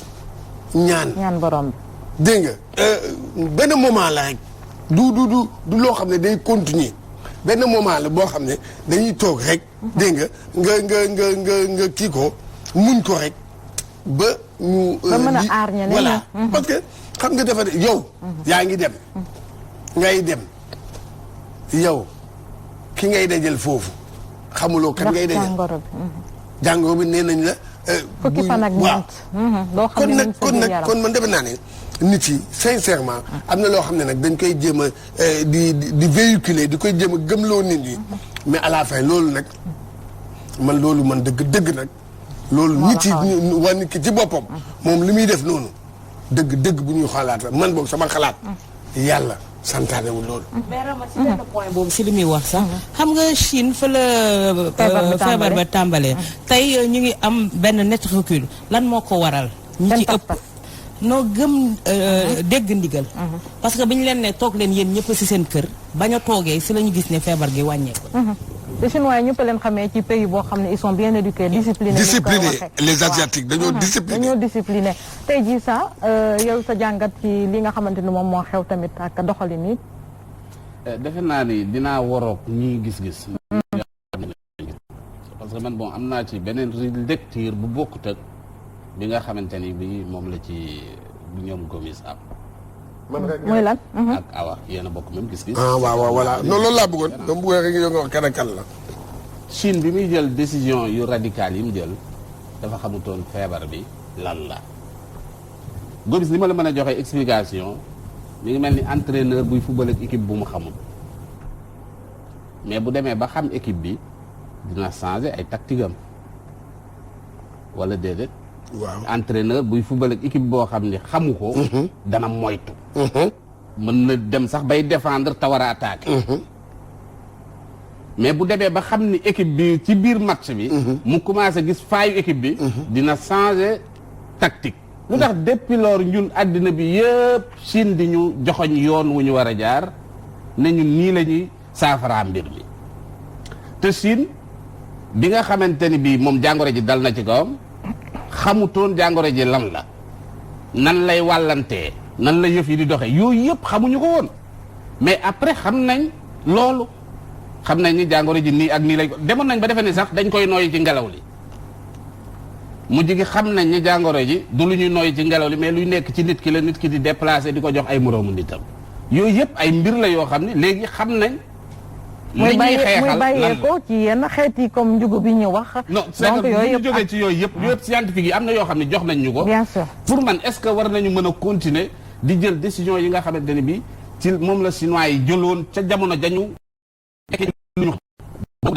ñaan borom bi. dégg nga benn moment la rek du loo xam ne day continuer benn moment la boo xam ne dañuy toog rek. dégg nga kii ko muñ ko rek ba ñu. ba mën a aar ñeneen voilà parce que xam nga dafa de yow. yaa ngi dem. ngay dem yow ki ngay dajal foofu xamuloo kan ngay dajal jàngoro bi nee nañ la. fukki fan ak ñeent. doo xam ne kon man defe naa ne nit yi sincèrement am na loo xam ne nag dañ koy jéem a di véhiculer di koy jéem a gëmloo nit ñi mais à la fin loolu nag man dëgg nag. loolu nit yi waa nit ki ci boppam. moom li muy def noonu dëgg bu ñuy xalaat man boog sama xalaat. yàlla santaanewul loolu. mais Rama si benn point boobu si li muy wax sax xam nga Chine fa la feebar ba tàmbalee tey ñu ngi am benn net recul lan moo ko waral ñi ci ëpp noo gëm dégg ndigal parce que bi ñu leen ne toog leen yéen ñëpp si seen kër bañ a toogee si la ñu gis ne feebar gi wàññeeku. les Chinois ñëpp leen xamee ci pays boo xam ne ils sont bien éduqués disciplinés. Les asiatiques dañoo discipliné. tey jii sax yow sa jàngat ci li nga xamante ni moom moo xew tamit ak doxalin yi. defe naa ni dinaa waroog ñii gis-gis. parce que man bon am naa ci beneen lecture bu bokkut ak bi nga xamante ni bi moom la ci ñoom Gomis am. mooy lan. ak Awa yéen a bokk même gis-gis. waaw voilà non loolu laa bëggoon. dama bëggoon rek yow nga wax kan la. Chine bi muy jël décision yu radicales yi mu jël dafa xamutoon feebar bi lan la. Gomis li ma la mën a joxe explication mi ngi mel ni entraîneur buy football ak équipe bu mu xamul mais bu demee ba xam équipe bi dina changer ay tactique am wala déedéet. waaw entraîneur buy football ak équipe boo xam ne xamu ko. dana moytu. mën na dem sax bay défendre te war a attaquer. mais bu demee ba xam ni équipe bi ci biir match bi. mu commencé gis faayu équipe bi. dina changer tactique. lu tax depuis lors ñun àddina bi yëpp Chine di ñu joxoñ yoon wu ñu war a jaar ne ñun nii la ñuy saafaraa mbir mi te Chine bi nga xamante ni bii moom jàngoro ji dal na ci kawam. xamutoon jàngoro ji lan la nan lay wàllantee nan la yëf yi di doxee yooyu yëpp xamuñu ko woon mais après xam nañ loolu xam nañ ni jàngoro ji nii ak nii lay demoon nañ ba defe ni sax dañ koy nooyi ci ngelaw li mujj gi xam nañ ni jàngoro ji du lu ñuy nooyi ci ngelaw li mais luy nekk ci nit ki la nit ki di déplacer di ko jox ay moroomu nitam yooyu yëpp ay mbir la yoo xam ne léegi xam nañ muy bàyyee ko ci yenn xeet yi comme njugu bi ñu wax. non c'est que bu ñu jógee ci yooyu yëpp scientifique yi am na yoo xam ne jox nañ ñu ko. bien sûr pour man est-ce que war nañu mën a continuer di jël décision yi nga xamante ne bi ci moom la chinois yi jëloon ca jamono jañu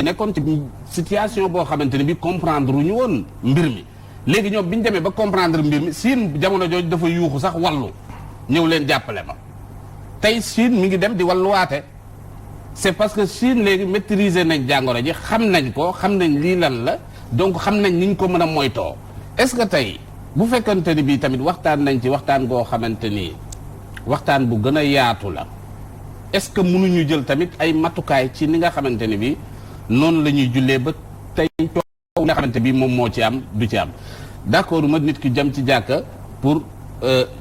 nekkoon ci situation boo xamante ne bi comprendre ñu woon mbir mi léegi ñoom bi ñu demee ba comprendre mbir mi Chine jamono jooju dafa yuuxu sax wallu ñëw leen jàppale ma tey Chine mi ngi dem di walluwaate c'est parce que Chine léegi maîtriser nañ jàngoro ji xam nañ ko xam nañ lii lan la donc xam nañ ni ñu ko mën a moytoo est-ce que tey bu fekkante ni bii tamit waxtaan nañ ci waxtaan goo xamante ni waxtaan bu gën a yaatu la est-ce que mënuñu jël tamit ay matukaay ci ni nga xamante ni bii noonu la ñuy jullee ba tey coow nga xamante bi moom moo ci am du ci am d'accord ma nit ki jëm ci jàkka pour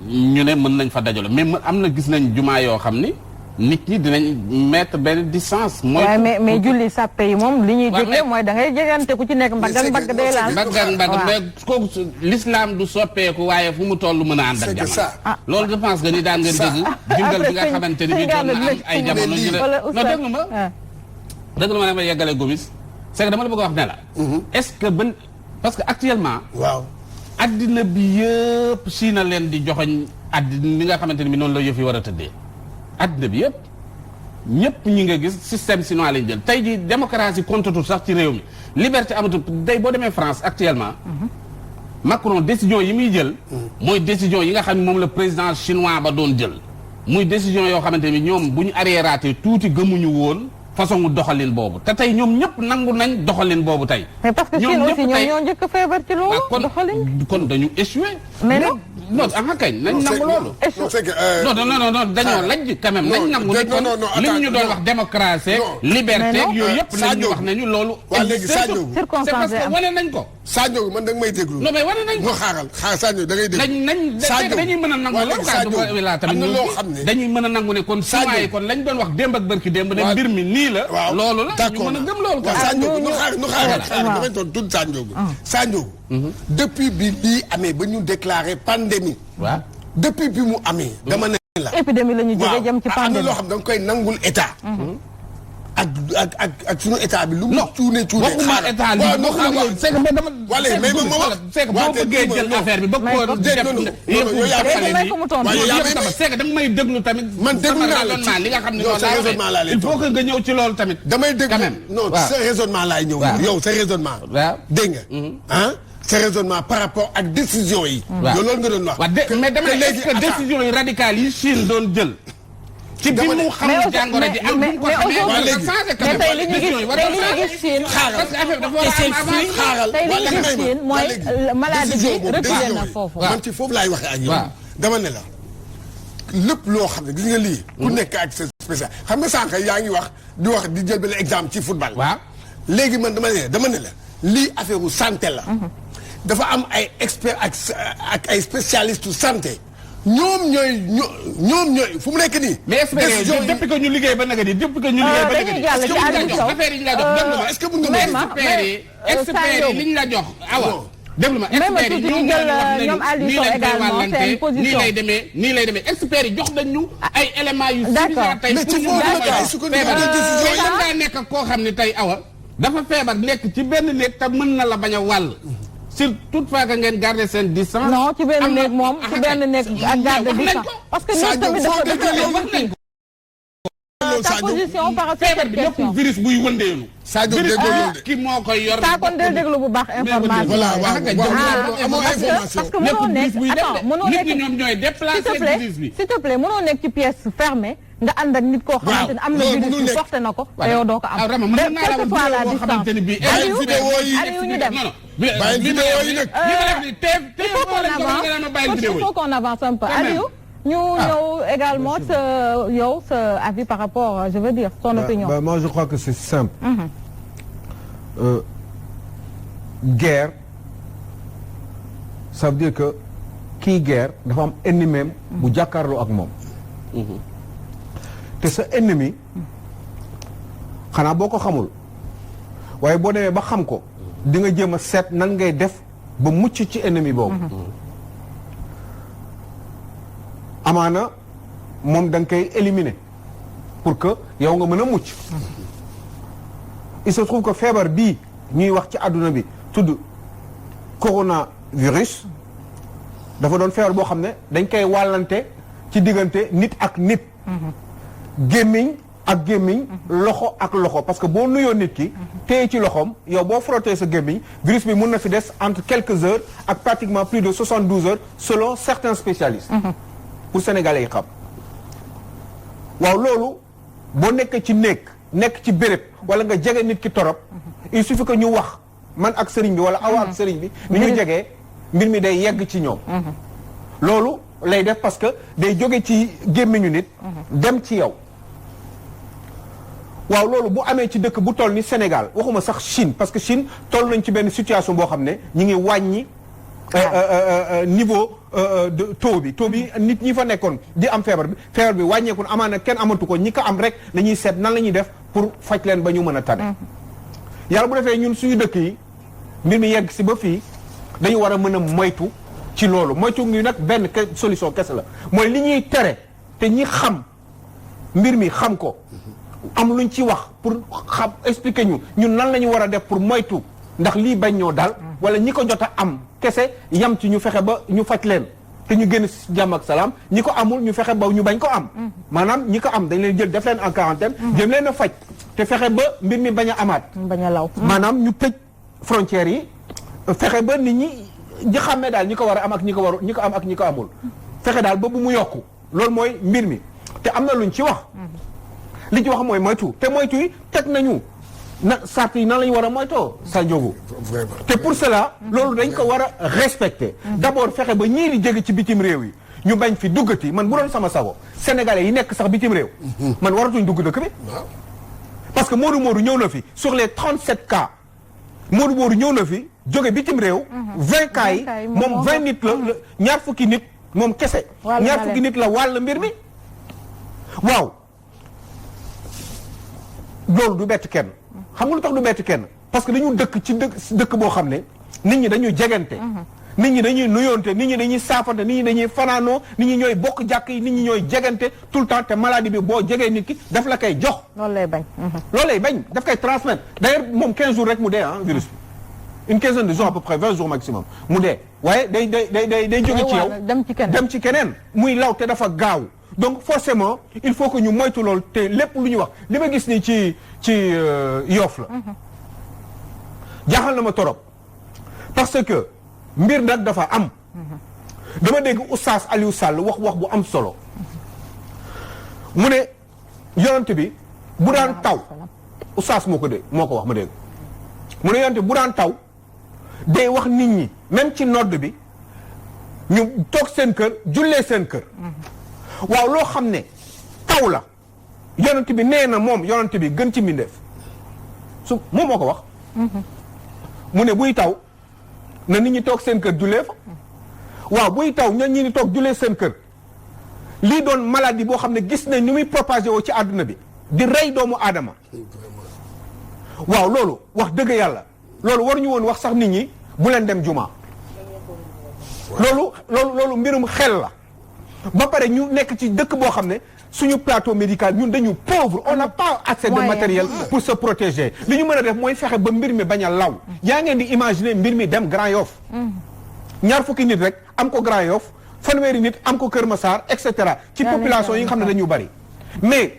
ñu ne mën nañ fa dajalo mais am na gis nañ jumaa yoo xam ni nit ñi dinañ mettre benn distance. mooy mais julli sàppe yi moom li ñuy dégle mooy da ngay jegante ku ci nekk mbagg ak mbagg day laal. mbagg ak mbagg mais kooku l'islam du soppeeku waaye fu mu toll mën a ànd ak jamono. loolu je pense que ni daan ngeen dégg. jungal bi nga xamante ni bii doon na am ay jamono ñu ne non déglu ma. déglu ma dama yeggale Gomis. c'est que dama la bëgg a wax ne la. est-ce que ban parce que actuellement. waaw. addina bi yëpp si na leen di joxoñ addina li nga xamante ni bi noonu la yëf yi war a tëddee. addina bi yëpp ñëpp ñi nga gis système chinois lañ jël tey jii démocratie comptatul sax ci réew mi liberté amatul day boo demee France actuellement. Macron décision yi muy jël. mooy décision yi nga xam ne moom la président chinois ba doon jël. muy décision yoo xamante ni ñoom bu ñu arriératé tuuti gëmuñu woon façon doxalin boobu te tey ñoom ñëpp nangu nañ doxalin boobu tey. mais parce que Chine aussi ñoom ñoo njëkk a feebar ci loolu. doxalin kon dañu échoué. mais non ah kañ nañ nangu loolu. non dañoo lajj quand même nañ nangu ni kon li ñu doon wax démocratie liberté yooyu yëpp nañ ñu wax nañu loolu. waa léegi Sadio c'est parce que wane nañ ko. Sadio man da nga may déglu. non mais wane nañ ko. xaaral Sadio da ngay déglu. Sadio dañuy mën a nangu loolu am na loo xam ne dañuy mën a nangu ne kon chinois yi kon lañ doon wax démb ak bërki démb ne mbir mi nii la. loolu la ñu mën a gëm loolu quoi. Sadio nu xaaral damay toon tudd Sadio Sadio depuis bi lii amee ba ñu déclaré pandémie. waaw depuis bi mu amee. dama ne la épidémie la ñu jógee jëm ci pandémie. am na loo xam da nga koy nangul état. ak sunu état bi lu mu. cuune waxuma état li waxuma c'est que dama. wala mais ma wax c'est que boo bëggee jël affaire bi ba ko def c'est que da nga may déglu tamit. man déglu naa la ci li nga xam ne yow sa raisonnement laa lay il faut que nga ñëw ci loolu tamit. damay déglu non sa raisonnement laay ñëw. yow sa raisonnement. waaw dégg nga. ah sa raisonnement par rapport ak décision yi. yow loolu nga doon wax. mais dama ne est-ce que décision yi radicales yi Chine doon jël. ci bi mu xam jàngoro ji ak bu ko xamee wala changé quand même tey li ñu gis Chine parce que affaire dafa war a am xaaral tey li ñu gis Chine mooy maladie bi reculé na foofu. man ci foofu laay waxee ak yow. dama ne la lépp loo xam ne gis nga lii. ku nekk ak sa spécial xam nga sànq yaa ngi wax di jël benn exemple ci football. waaw léegi man dama ne la lii affaire u santé la. dafa am ay expert ak ay spécialistes santé. ñoom ñooy fu mu nekk nii. mais experts depuis que ñu liggéey ba nag depuis que ñu liggéey ba nag affaire yi ñu la jox est-ce que mën nga experts yi li ñu la jox awa déglu ma experts yi ñoom ñoom nii lay demee nii lay demee experts yi jox nañ ñu ay éléments yu suffisant tey pour ñu feebar ngaa nekk koo xam ne tey awa dafa feebar nekk ci benn néeg te mën na la bañ a wàll sur toutefois que ngeen garder seen distance. non ci benn néeg moom ci benn néeg ak garder distance. parce que néeg tamit dafa sa position par rapport à cette question. virus buy wëndeelu. Sadio déggoo loolu de. ki moo koy yor. saa kon del déglu bu baax information. voilà amoo information. parce que mënoo nekk attends mënoo nekk nit ñi ñoom ñooy déplacer virus bi. s'il te plaît mënoo nekk ci pièce fermée nga ànd ak nit koo xamante ne am na virus bi porté na ko. te yow doo ko am. quelle que soit la distance. Aliou ñu dem. bàyyi vidéo yi nag. il faut qu'on avance un peu Aliou. ñu ñëw également sa avis par rapport je veux dire son opinion. Moi je crois que c'est simple. Guerre ça veut dire que kii guerre dafa am ennemi bu jàkkaarloo ak moom. te sa ennemi xanaa boo ko xamul waaye boo demee ba xam ko di nga jéem a seet nan ngay def ba mucc ci ennemi boobu. amaana moom da nga koy éliminer pour que yow nga mën a mucc. il se trouve que feebar bii ñuy wax ci àdduna bi tudd coronavirus dafa doon feebar boo xam ne dañ koy wàllante ci diggante nit ak nit. gémmiñ ak gémmiñ. loxo ak loxo parce que boo nuyoo nit ki. téye ci loxoom yow boo frottee sa gémmiñ virus bi mun na fi des entre quelques heures ak pratiquement plus de 72 heures selon certains spécialistes. pour sénégalais yi xam waaw loolu boo nekk ci nekk ci béréb wala nga jege nit ki torop il suffit que ñu wax man ak sëriñ bi wala awa ak sëriñ bi ni ñu jegee mbir mi day yegg ci ñoom loolu lay def parce que day jóge ci gémmiñu nit dem ci yow waaw loolu bu amee ci dëkk bu toll ni Sénégal waxuma sax Chine parce que Chine toll nañ ci benn situation boo xam ne ñi ngi wàññi niveau de taux bi nit ñi fa nekkoon di am feebar bi wàññeeku na amaana kenn amatu ko ñi ko am rek dañuy seet nan la ñuy def pour faj leen ba ñu mën a tane. yàlla bu defee ñun suñu dëkk yi mbir mi yegg si ba fii dañu war a mën a moytu ci loolu moytu ngi nag benn solution kese la mooy li ñuy tere te ñi xam mbir mi xam ko am luñ ci wax pour xam expliquer ñun nan la ñu war a def pour moytu ndax lii bañ ñoo daal wala ñi ko jot a am kese yam ci ñu fexe ba ñu faj leen te ñu génn si jàmm ak salaam ñi ko amul ñu fexe ba ñu bañ ko am maanaam ñi ko am dañ leen jël def leen en quarantaine jëm leen a faj te fexe ba mbir mi bañ a amaat bañ a law maanaam ñu tëj frontières yi fexe ba nit ñi ñi xàmmee daal ñi ko war a am ak ñi ko war ñi ko am ak ñi ko amul fexe daal ba bu mu yokku loolu mooy mbir mi te am na luñ ci wax li ci wax mooy moytu te moytu yi teg nañu na sart yi nan la ñu war a moytoo sa njóogu te pour cela loolu dañ ko war a respecter d'abord fexe ba ñii di jóge ci bitim réew yi ñu bañ fi duggati man bu doon sama sago sénégalais yi nekk sax bitim réew man waratuñ dugg dëkk bi parce que Modou ñëw na fi sur les 37 cas Modou ñëw na fi jóge bitim réew 20 cas yi moom 20 nit la ñaar fukki nit moom kese ñaar fukki nit la wàll mbir mi waaw loolu du bett kenn xam nga lu tax du bett kenn parce que dañu dëkk ci dëkk boo xam ne nit ñi dañuy jegante nit ñi dañuy nuyoonte nit ñi dañuy saafante nit ñi dañuy fanaanoo nit ñi ñooy bokk jàkk yi nit ñi ñooy jegante tout le temps te maladie bi boo jegee nit ki daf la koy jox loolu lay bañ loolu lay bañ daf koy transmettre d'ailleurs moom 15 jours rek mu dee virus bi une quinzaine de jours à peu près 20 jours maximum mu dee waaye day jóge ci yow dem ci keneen muy law te dafa gaaw donc forcément il faut que ñu moytu loolu te lépp lu ñu wax li ma gis ni ci Yoff la jaaxal na ma torop parce que mbir nag dafa am dama dégg Oustaz Aliou Sall wax bu am solo mu ne yonent bi bu daan taw Oustaz moo ko wax ma dégg mu ne yonent bi bu daan taw day wax nit ñi même ci nodd bi ñu toog seen kër jullee seen kër waaw loo xam ne taw la yonent bi nee na moom yonent bi gën ci mbindeef su moom moo ko wax mu ne buy taw na nit ñi toog seen kër jullee fa waaw buy taw ña ñi ni toog jullee seen kër lii doon maladie boo xam ne gis nañ ni muy propagé woo ci àdduna bi di rey doomu aadama waaw loolu wax dëgg yàlla loolu waruñu woon wax sax nit ñi bu leen dem juma loolu mbirum xel la ba pare ñu nekk ci dëkk boo xam ne suñu plateau médical ñun dañu pauvre on n'a pas assez de matériel pour se protéger li ñu mën a def mooy fexe ba mbir mi bañ a law yaa ngeen di imaginer mbir mi dem Grand Yoff ñaar fukki nit rek am ko Grand Yoff fanweeri nit am ko Kër Massar et cetera ci population yi nga xam ne dañu bari mais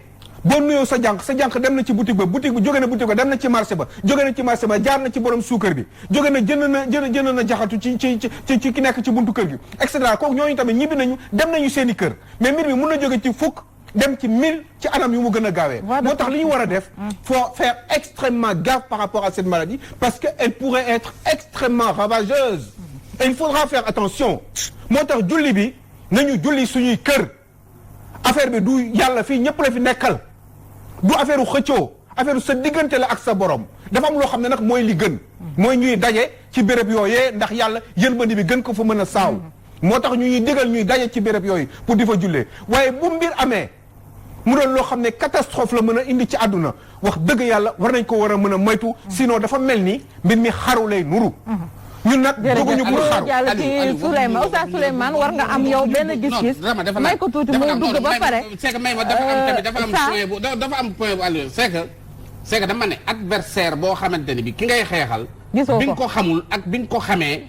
boo nuyoo sa jànq dem na ci boutique ba jóge na boutique ba dem na ci marché ba jóge na ci marché ba jaar na ci borom suukar bi jóge na jënd na jaxatu ci ki nekk ci buntu kër gi et cetera kooku ñooñu tamit ñibbi nañu dem nañu seen i kër mais mbir mi mun na jóge ci fukk dem ci 1000 ci anam yu mu gën a gaawee moo tax li ñu war a def faut faire extrêmement gaffe par rapport à cette maladie parce que elle pourrait être extrêmement ravageuse et il faudra faire attention moo tax julli bi nañu julli suñuy kër affaire bi du yàlla fii ñëpp la fi nekkal du affaire u xëccoo affaire sa diggante la ak sa borom dafa am loo xam ne nag mooy li gën mooy ñuy daje ci béréb yooyee ndax yàlla yërmande bi gën ko fa mën a saaw moo tax ñu ñuy digal ñuy daje ci béréb yooyu pour di fa jullee waaye bu mbir amee mu doon loo xam ne catastrophe la mën a indi ci àdduna wax dëgg yàlla war nañ ko war a mën a moytu sinon dafa mel ni mbir mi xaru lay nuru ñun nag dugguñu pour xaru jàll ci Souleymane Oustaz Souleymane war nga am yow benn gis-gis may ko tuuti mu dugg ba pare c'est que may ma dafa am point bu Aliou c'est que dama ne adversaire boo xamante ni bi ki ngay xeexal bi nga ko xamul ak bi nga ko xamee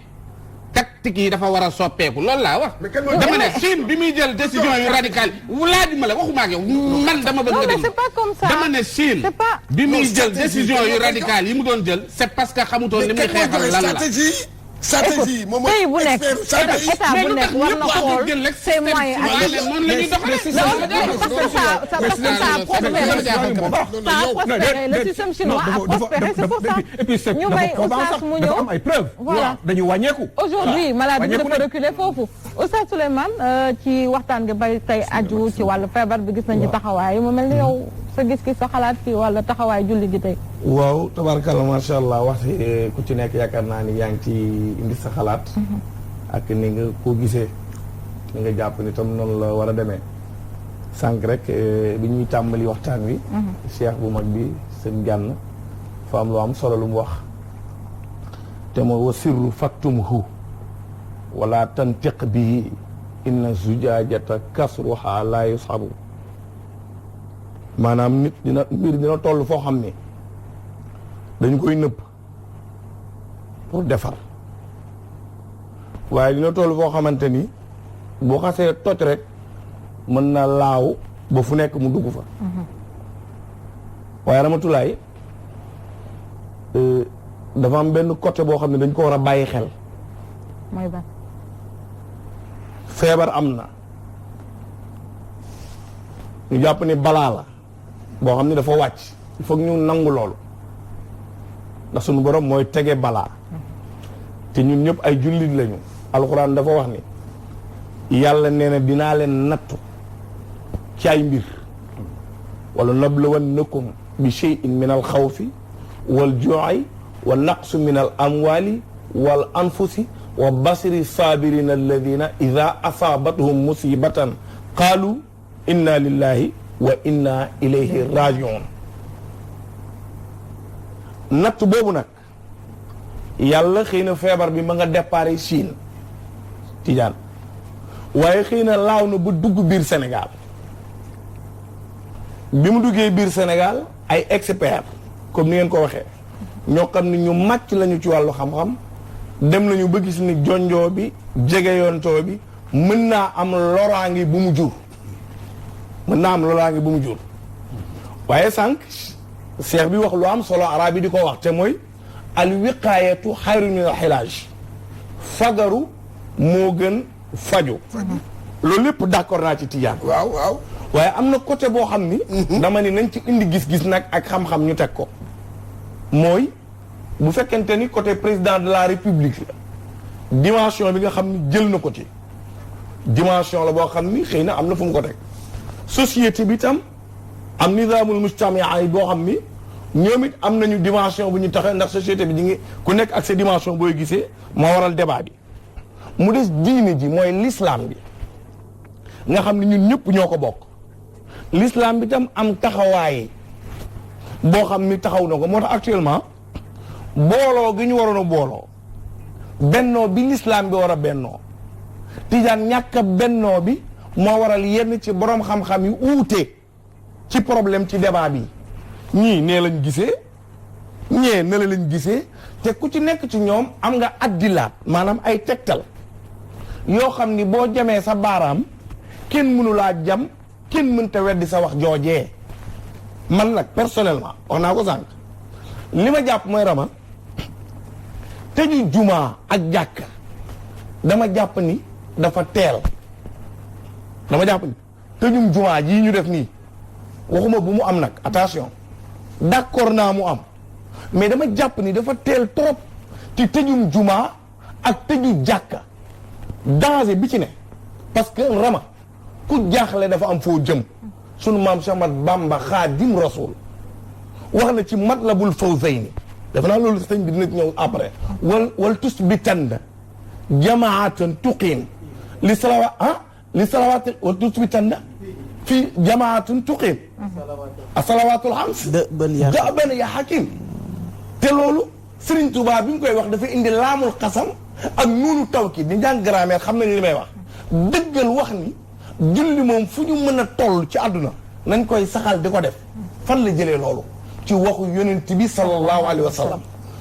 tactique yi dafa war a soppeeku loolu laa wax dama ne Chine bi muy jël décision yu radicale wulaa di ma la waxuma ak yow man dama bëgg nga dem c'est pas comme ça dama ne Chine bi muy jël décision yu radicale yi mu doon jël c'est parce que xamutoon li muy xeexal lan la stratégie moom pays bu nekk état bu nekk war na xool ses moyens ak noonu la ñuy parce que ça a prospéré le système chinois a prospéré c'est pour ça ñu may Oustaz mu ñëw am ay preuves voilà dañu wàññeeku aujourd'hui maladie bi dafa reculer foofu Oustaz Souleymane ci waxtaan nga bay tey aju ci wàllu feebar bi gis nañ ci taxawaay mu mel ni yow sa gis-gis sa xalaat ci wàllu taxawaay julli gi tey waaw tabarkalla macha allah wax ku ci nekk yaakaar naa ni yaa ngi ci indi sa xalaat ak ni nga ko gisee ni nga jàpp ni tam noonu la war a demee sànq rek bi ñuy tàmbali waxtaan wi cheikh bu mag bi seen gànn fa am lu am solo lu mu wax te mooy wa sirru faktumhu wala tantiq bihi inna zujaajata kasruha la yushabu maanaam nit mbir dina toll foo xam ne dañ koy nëbb pour defar waaye dina toll foo xamante ni boo xasee toj rek mën na laaw ba fu nekk mu dugg fa waaye Ramatulaay dafa am benn côté boo xam ne dañ ko war a bàyyi xel mooy ban feebar am na ñu jàpp ni balaa la boo xam ne dafa wàcc il faut ñu nangu loolu ndax suñu borom mooy tege balaa te ñun ñëpp ay jullit lañu alxuraan dafa wax ni yàlla nee na dinaa leen nattu ci ay mbir wala nabluwannakum bi shay'in min al xawfi wal ju'i wa naqsu min al amwali wal anfusi wa basiri saabirina alladina ida asaabathum musibatan qaalu inna lillahi wa inna ilayhi rajiun natt boobu nag yàlla xëy na feebar bi ma nga déparé Chine Tijaan waaye xëy na laaw na ba dugg biir Sénégal bi mu duggee biir Sénégal ay experts comme ni ngeen ko waxee ñoo xam ne ñu màcc lañu ci wàllu xam-xam dem nañu ba gis ni jonjoo bi jegeyoontoo bi mën naa am loraangi bu mu jur waaye sànq cheikh bi wax lu am solo arab yi di ko wax te mooy al wiqaayatu xayrun min al xilaaj fagaru moo gën faju loolu lépp d'accord naa ci Tijaan waaw waaye am na côté boo xam ni dama ni nañ ci indi gis-gis nag ak xam-xam ñu teg ko mooy bu fekkente ni côté président de la république la dimension bi nga xam ni jël na ko ci dimension la boo xam ni xëy na am na fu mu ko teg société bi tam am nizaamul mujtama'i boo xam ni ñoom it am nañu dimension bu ñu taxee ndax société bi di ngi ku nekk ak sa dimension booy gisee moo waral débat bi mu des diine ji mooy l'islam bi nga xam ne ñun ñëpp ñoo ko bokk l'islam bi tam am taxawaay boo xam ni taxaw na ko moo tax actuellement booloo gi ñu waroon a booloo bennoo bi l'islam bi war a bennoo Tijaan ñàkk a bennoo bi moo waral yenn ci borom xam-xam yi uute ci problème ci débat bi ñii nee lañ gisee ñee ne la lañ gisee te ku ci nekk ci ñoom am nga addilaat maanaam ay tegtal yoo xam ni boo jamee sa baaraam kenn mënu laa jam kenn mënta weddi sa wax joojee man nag personnellement wax naa ko sànq li ma jàpp mooy Rama tëju jumaa ak jàkka dama jàpp ni dafa teel dama jàpp ni tëjum jumaa jii ñu def nii waxuma bu mu am nag attention d'accord naa mu am mais dama jàpp ni dafa teel trop ci tëjum jumaa ak tëju jàkka danger bi ci ne parce que Rama ku jaaxle dafa am foo jëm sunu maam Cheikh Ahmad Bamba Xaadim Rasul wax na ci Matlabul Fawzayni dafa naa loolu sëñ bi dina ci ñëw après wal tusbitanna jamaatan tuqiim li salawaat wal tusbitanna fi jamaatun tuqiim as-salawaatul xams da'ban ya hakim te loolu Serigne Touba bi mu koy wax dafa indi laamul xasam ak nuunu tawkiid di jàng grammaire xam nañu li may wax dëggal wax ni julli moom fu ñu mën a toll ci àdduna nañ koy saxal di ko def fan la jëlee loolu ci waxu yonent bi sallallahu alayhi wa sallam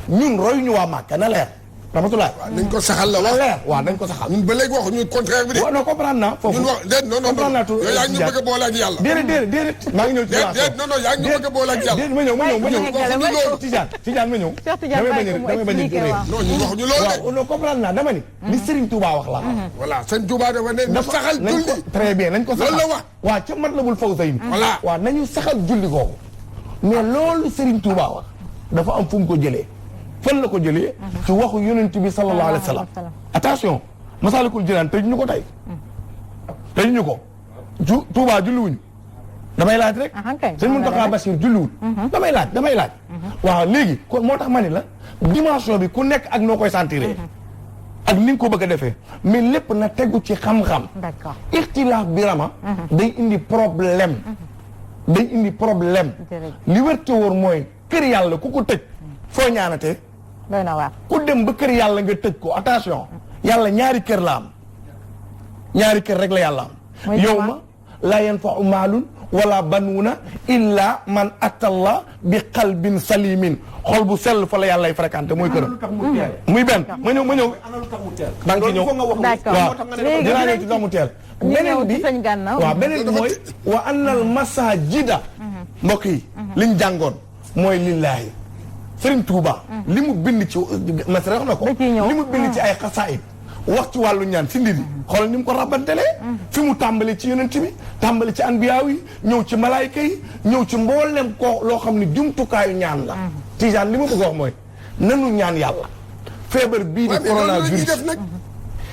ñun roy ñu waa Màkka na leer Ramatulaay. waaw nañ ko saxal la wax leer waaw nañ ko saxal. ñun ba léegi waxu ñu contraire bi de. waaw non comprendre naa foofu. ñun wax déet non non non yow yaa ngi ñu bëgg a boole ak yàlla. déedéet maa ngi ñëw ci waaw déet non non yaa ngi ñu bëgg a boole ak yàlla. déet ma ñëw waxuñu loolu. Tijaan ma ñëw. damay bañ a non ñun waxuñu loolu de. waaw non comprendre naa dama ni. li Serigne Touba wax la. voilà Serigne Touba dafa ne ñu saxal julli. très bien nañ ko saxal loolu la wax. waaw ca Matlabul Fawzayni. voilà waaw nañu saxal julli googu. mais loolu Serigne Touba wax dafa am fu mu ko jëlee fan la ko jëlee ci waxu yonent bi sallallahu alayhi wa sallam attention Masaalikul Jinaan tëj ñu ko tey tëj ñu ko Touba julliwuñu damay laaj rek sëñ Mountakha Bassir julliwul damay laaj waaw léegi kon moo tax ma ni la dimension bi ku nekk ak noo koy sentir ak ni nga ko bëgg a defee mais lépp na tegu ci xam-xam. d'accord ixtilaaf bi rama day indi problème. day indi problème. li wér te wóor mooy kër yàlla ku ko tëj foo ñaanatee. doy na waar ku dem ba kër yàlla nga tëj ko attention yàlla ñaari kër la am ñaari kër rek la yàlla am. yow ma laa yanfa'u maalun wala banuuna illa man atallah bi qalbin salimin xol bu sell fa la yàlla lay fréquenté mooy këram. muy benn ma ñëw. daa ngi ci ñëw waaw dinaa ñëw ci tax mu teel. beneen bi waaw beneen bi mooy wa annal masajida mbokk yi liñ jàngoon mooy lillaahi Serigne Touba li mu bind ci masra wax na ko li mu bind ci ay xasaayid wax ci wàllu ñaan si ndidi xoolal ni mu ko rabantelee fi mu tàmbali ci yonent bi tàmbali ci anbiyaaw yi ñëw ci malaayka yi ñëw ci mboolem ko loo xam ne jumtukaayu ñaan la Tijaan li ma bëgg a wax mooy nanu ñaan yàlla feebar bii di coronavirus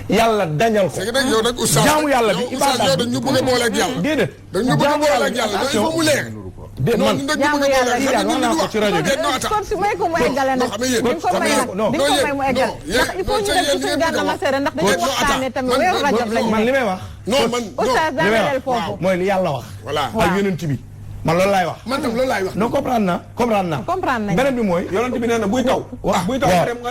yàlla dañal ko jaamu yàlla bi ibaada dañ ñu bëgg a boole ak yàlla déedéet dañ ñu bëgg a boole ak yàlla il faut mu leer déet man jaamu yàlla wax naa ko ci rajo bi kon su may ko mu eggale nag di nga ko may mu eggale ndax il faut ñu def ci suñu Gana Messere ndax dañuy waxtaane tamit weeru rajab lañu man li may wax oustaz daaneel foofu mooy li yàlla wax ak yonent bi man loolu laay wax. man tam loolu laay wax. non comprendre naa. beneen bi mooy. yonent bi nee na buy taw. waaw buy taw dem nga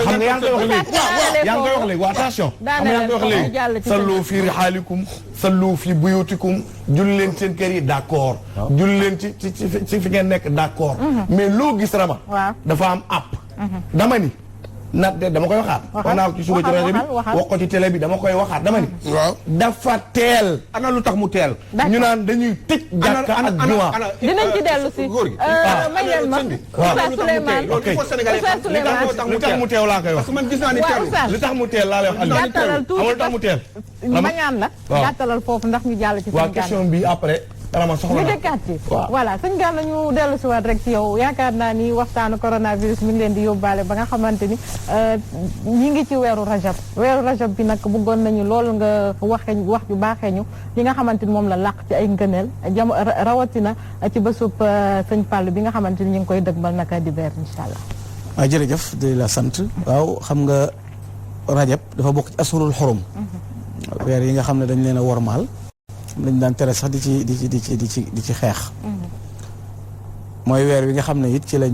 xam nga yaa ngi koy wax léegi. yaa ngi koy wax léegi waaw attention. xam nga yaa ngi koy wax léegi. sallu fi rihaalikum sallu fi buyutikum julli leen seen kër yi d'accord. julli leen ci fi ngeen nekk d'accord. mais loo gis rama. dafa am app. dama ni. dama koy waxaat. wax naa ko ci suba ci rajo bi wax ko ci télé bi dama koy waxaat dama ni. waaw dafa teel. ana lu tax mu teel. ñu naan dañuy tëj. jàkka ak jumaa dinañ ci dellu si. may leen ma. Oustaz Souleymane ok Oustaz Souleymane li tax mu teel laa koy wax. parce que man gis naa ni teelul. li tax mu teel laa lay wax. gàttalal tuuti amul tax mu teel. ma ñaan la. gàttalal foofu ndax ñu jàll ci waaw question bi après. ñu dëkkaat ci voilà sëñ Gana ñu dellu si waat rek ci yow yaakaar naa ni waxtaanu coronavirus mi ngi leen di yóbbaale ba nga xamante ni ñi ngi ci weeru rajab bi nag bëggoon nañu loolu nga wax ju baaxee ñu li nga xamante ni moom la làq ci ay ngëneel rawatina ci bésub sëñ Fall bi nga xamante ni ñu ngi koy dëgmal naka di beer incha allah. waaw jërëjëf di la sant. waaw xam nga rajab dafa bokk ci asurul xorom. weer yi nga xam ne dañ leen a wormaal. dañ daan tere sax di ci xeex. mooy weer wi nga xam ne it ci lañ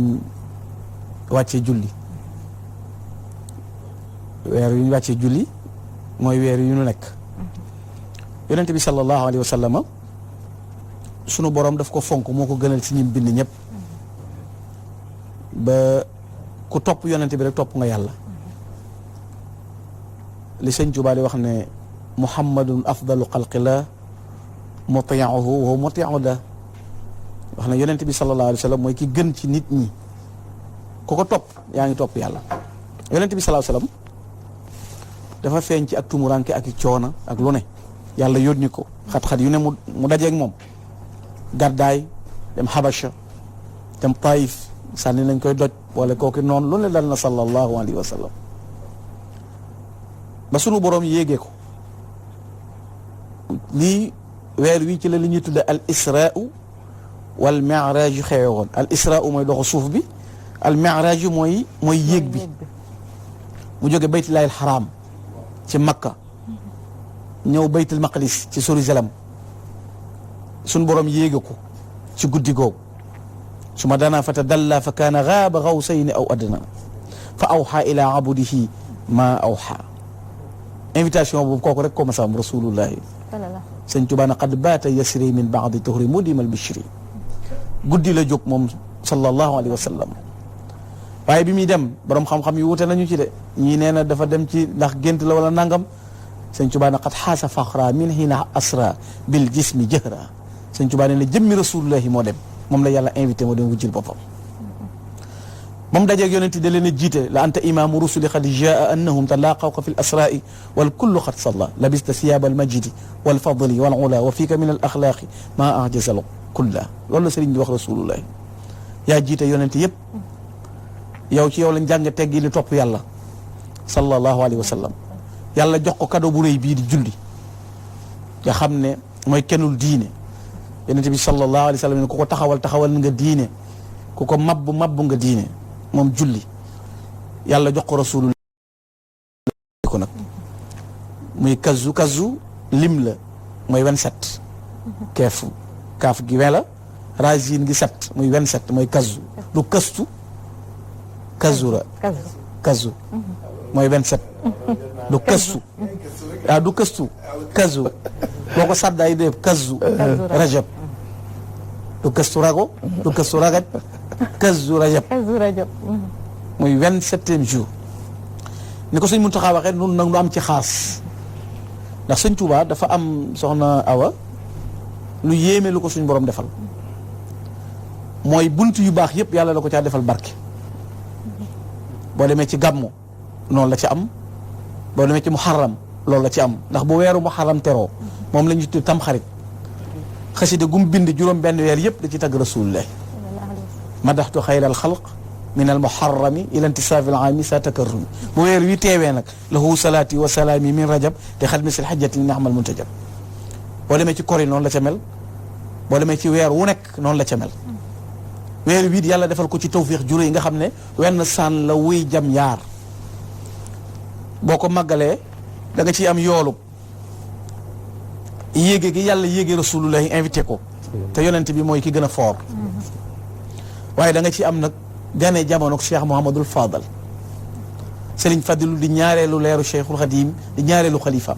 wàccee julli. weer wi ñu wàccee julli mooy weer yu ñu nekk. yonent bi sallallahu alayhi wa sallam sunu borom daf ko fonk moo ko gënal ci ñim bind ñëpp. ba ku topp yonent bi rek topp nga yàlla. li sëñ Tuubaa di wax ne muhammadun afdalu xalqillah muti'uhu wa muti'u da wax na yonent bi sallallahu alayhi wa sallam mooy ki gën ci nit ñi ku ko topp yaa ngi topp yàlla yonent bi sallallahu alayhi wa sallam dafa feeñ ci ak tumuranke ak i coona ak lu ne yàlla yónni ko xat-xat yu ne mu dajeeg moom gàddaay dem Habasha dem Taïf sànni nañ koy doj wala kooki noonu lu ne dal na sallallahu alayhi wa sallam ba sunu boroom yéegee ko lii weer wi ci la li ñuy tudde al israu wal mi'raj yu xewe woon al israu mooy doxu suuf bi al mi'raj yu mooy yéeg bi mu jóge baytullaahil xaraam ci makka ñëw baytul maqdis ci Jérusalem suñ borom yéege ko ci guddi googu su ma danaa fa tadalla fa kaana gaaba gawsayni aw adna fa awxa ila abdihi ma awxa invitation boobu kooku rek ko masam rasulullahi sëñ Tuubaa na qad baata yasri min baadi tuhri mudimal bishri guddi la jóg moom sallallahu alayhi wa sallam waaye bi muy dem borom xam-xam yi wute nañu ci de ñii nee na dafa dem ci ndax gént la wala nangam sëñ Tuubaa na qad xaasa faxra min hina asra bil jismi jëhra sëñ Tuubaa nee na jëmmi rasulullahi moo dem moom la yàlla invité moo dem wujjil boppam moom dajeeg yonent da leen a jiite la anta imaamu rusuli qad jaa annahum talaaqawka fi l asraai wal kullu qad salla labista siyaaba al majdi wal fadli wal ula wa fiika min al axlaaqi maa ajazal kulla loolu la sëriñ bi wax rasulullahi yaa jiite yonent yëpp yow ci yow lañ jàng teggi li topp yàlla sallallahu alayhi wa sallam yàlla jox ko cadeau bu rëy bii di julli nga xam ne mooy kennul diine yonent bi sallallahu alayhi wa sallam ne ku ko taxawal nga diine ku ko mabbu nga diine moom julli yàlla jox ko rasulullah ko muy kazu lim la mooy 27 kaaf gi 20 la racine gi 7 muy 27 mooy kazu du kastu kazu mooy 27 du kastu du kastu kazu boo ko saddaay def kazu rajab du kastu rago du kastu ragat kazu rajab muy 27e jour ni ko sëñ Muntaxa waxee nun nag nu am ci xaas ndax sëñ Tuubaa dafa am soxna Awa lu yéeme lu ko suñ borom defal mooy bunt yu baax yëpp yàlla la ko caa defal barke boo demee ci gàmmu noonu la ci am boo demee ci muharram loolu la ci am ndax bu weeru muharram teroo moom la ñu tudd tamxarit xasida gum bind juróom benn weer yëpp da ci tagg rasulullah madaxtu xayral xalq min al muharrami ila intisaafi al aami sa takarrumi bu weer wi teewee nag lahu salaati wa salaami min rajab te xad misil xajjati ni ahmal muntajab boo demee ci kori noonu la ca mel boo demee ci weer wu nekk noonu la ca mel weer wii yàlla defal ko ci tawfiix juré yi nga xam ne wenn saan la wuy jam yaar boo ko màggalee da nga ciy am yoolub yéege gi yàlla yéege rasulullah invité ko te yonent bi mooy ki gën a foor waaye da nga ci am nag gane jamono Cheikh Mouhamadul Fadal Serigne Fadilu di ñaareelu leeru Cheikhul Khadim di ñaareelu xalifaam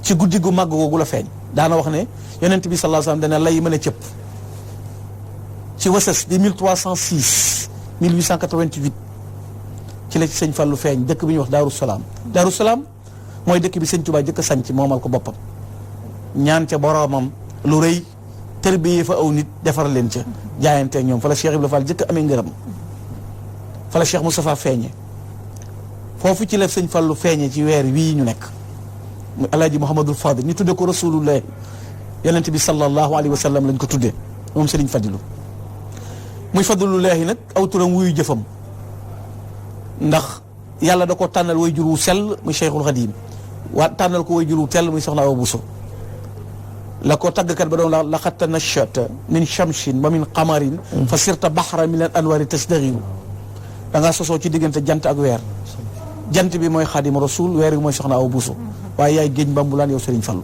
ci guddi gu màgg googu la feeñ daana wax ne yonent bi sallallahu alayhi wasallam dana lay mën a cëpp ci wasas di 1306 1888 ci la ci sëñ Fallu feeñ dëkk bi ñuy wax Daaru Salaam mooy dëkk bi sëñ Tuubaa jëkk a sanc moomal ko boppam ñaan ca boroomam lu rëy tërbiyee fa aw nit defar leen ca jaayante ñoom fa la Cheikh Ibrahima Fall jëkk amee ngërëm fa la Cheikh Moustapha feeñe foofu ci la sëñ Fallu feeñe ci weer wii ñu nekk muy alaaji Mouhamadul Fadil ñu tudde ko rasulullah yonent bi sallallahu alayhi wa sallam lañ ko tuddee moom Sëriñ Fadilu muy fadlullahi nag aw turam wuyu jëfam ndax yàlla da ko tànnal way jur wu sell muy Cheikhul Khadim waa tànnal ko way jur wu tell muy soxna Awa Bousso la ko tàggkat ba doon la laqad tanashata min shamsin wa min qamarin fa sirta bahra min al anwari tasdaghiru da ngaa sosoo ci diggante jant ak weer jant bi mooy Xaadimu Rasul weer bi mooy soxna Awa Bousso waaye yaay géej mbambulaan yow Sëriñ Fallu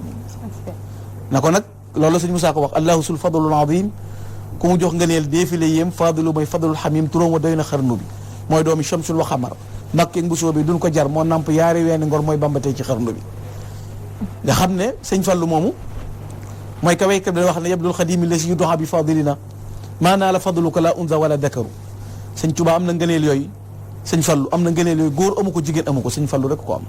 na ko nag loolu la sëñ Musaa ko wax allahu sul fadlul azim ku mu jox ngëneel déefile yéem fadilu mooy fadlul xamim turóom wa doy na xarnu bi mooy doomi shamsul wa xamar mbakkeeg mbusoo bi duñ ko jar moo namp yaari weeni ngor mooy bambatee ci xarnu bi nga xam ne sëñ Fallu moomu mooy ka waykat bi wax ne yabdul xadimi la si yu doxa bi fadilina maanaa la fadluka la unza wala dakaru sëñ Tuubaa am na ngëneel yooyu sëñ Fallu am na ngëneel yooyu góor amu ko jigéen amu ko sëñ Fallu rek ko am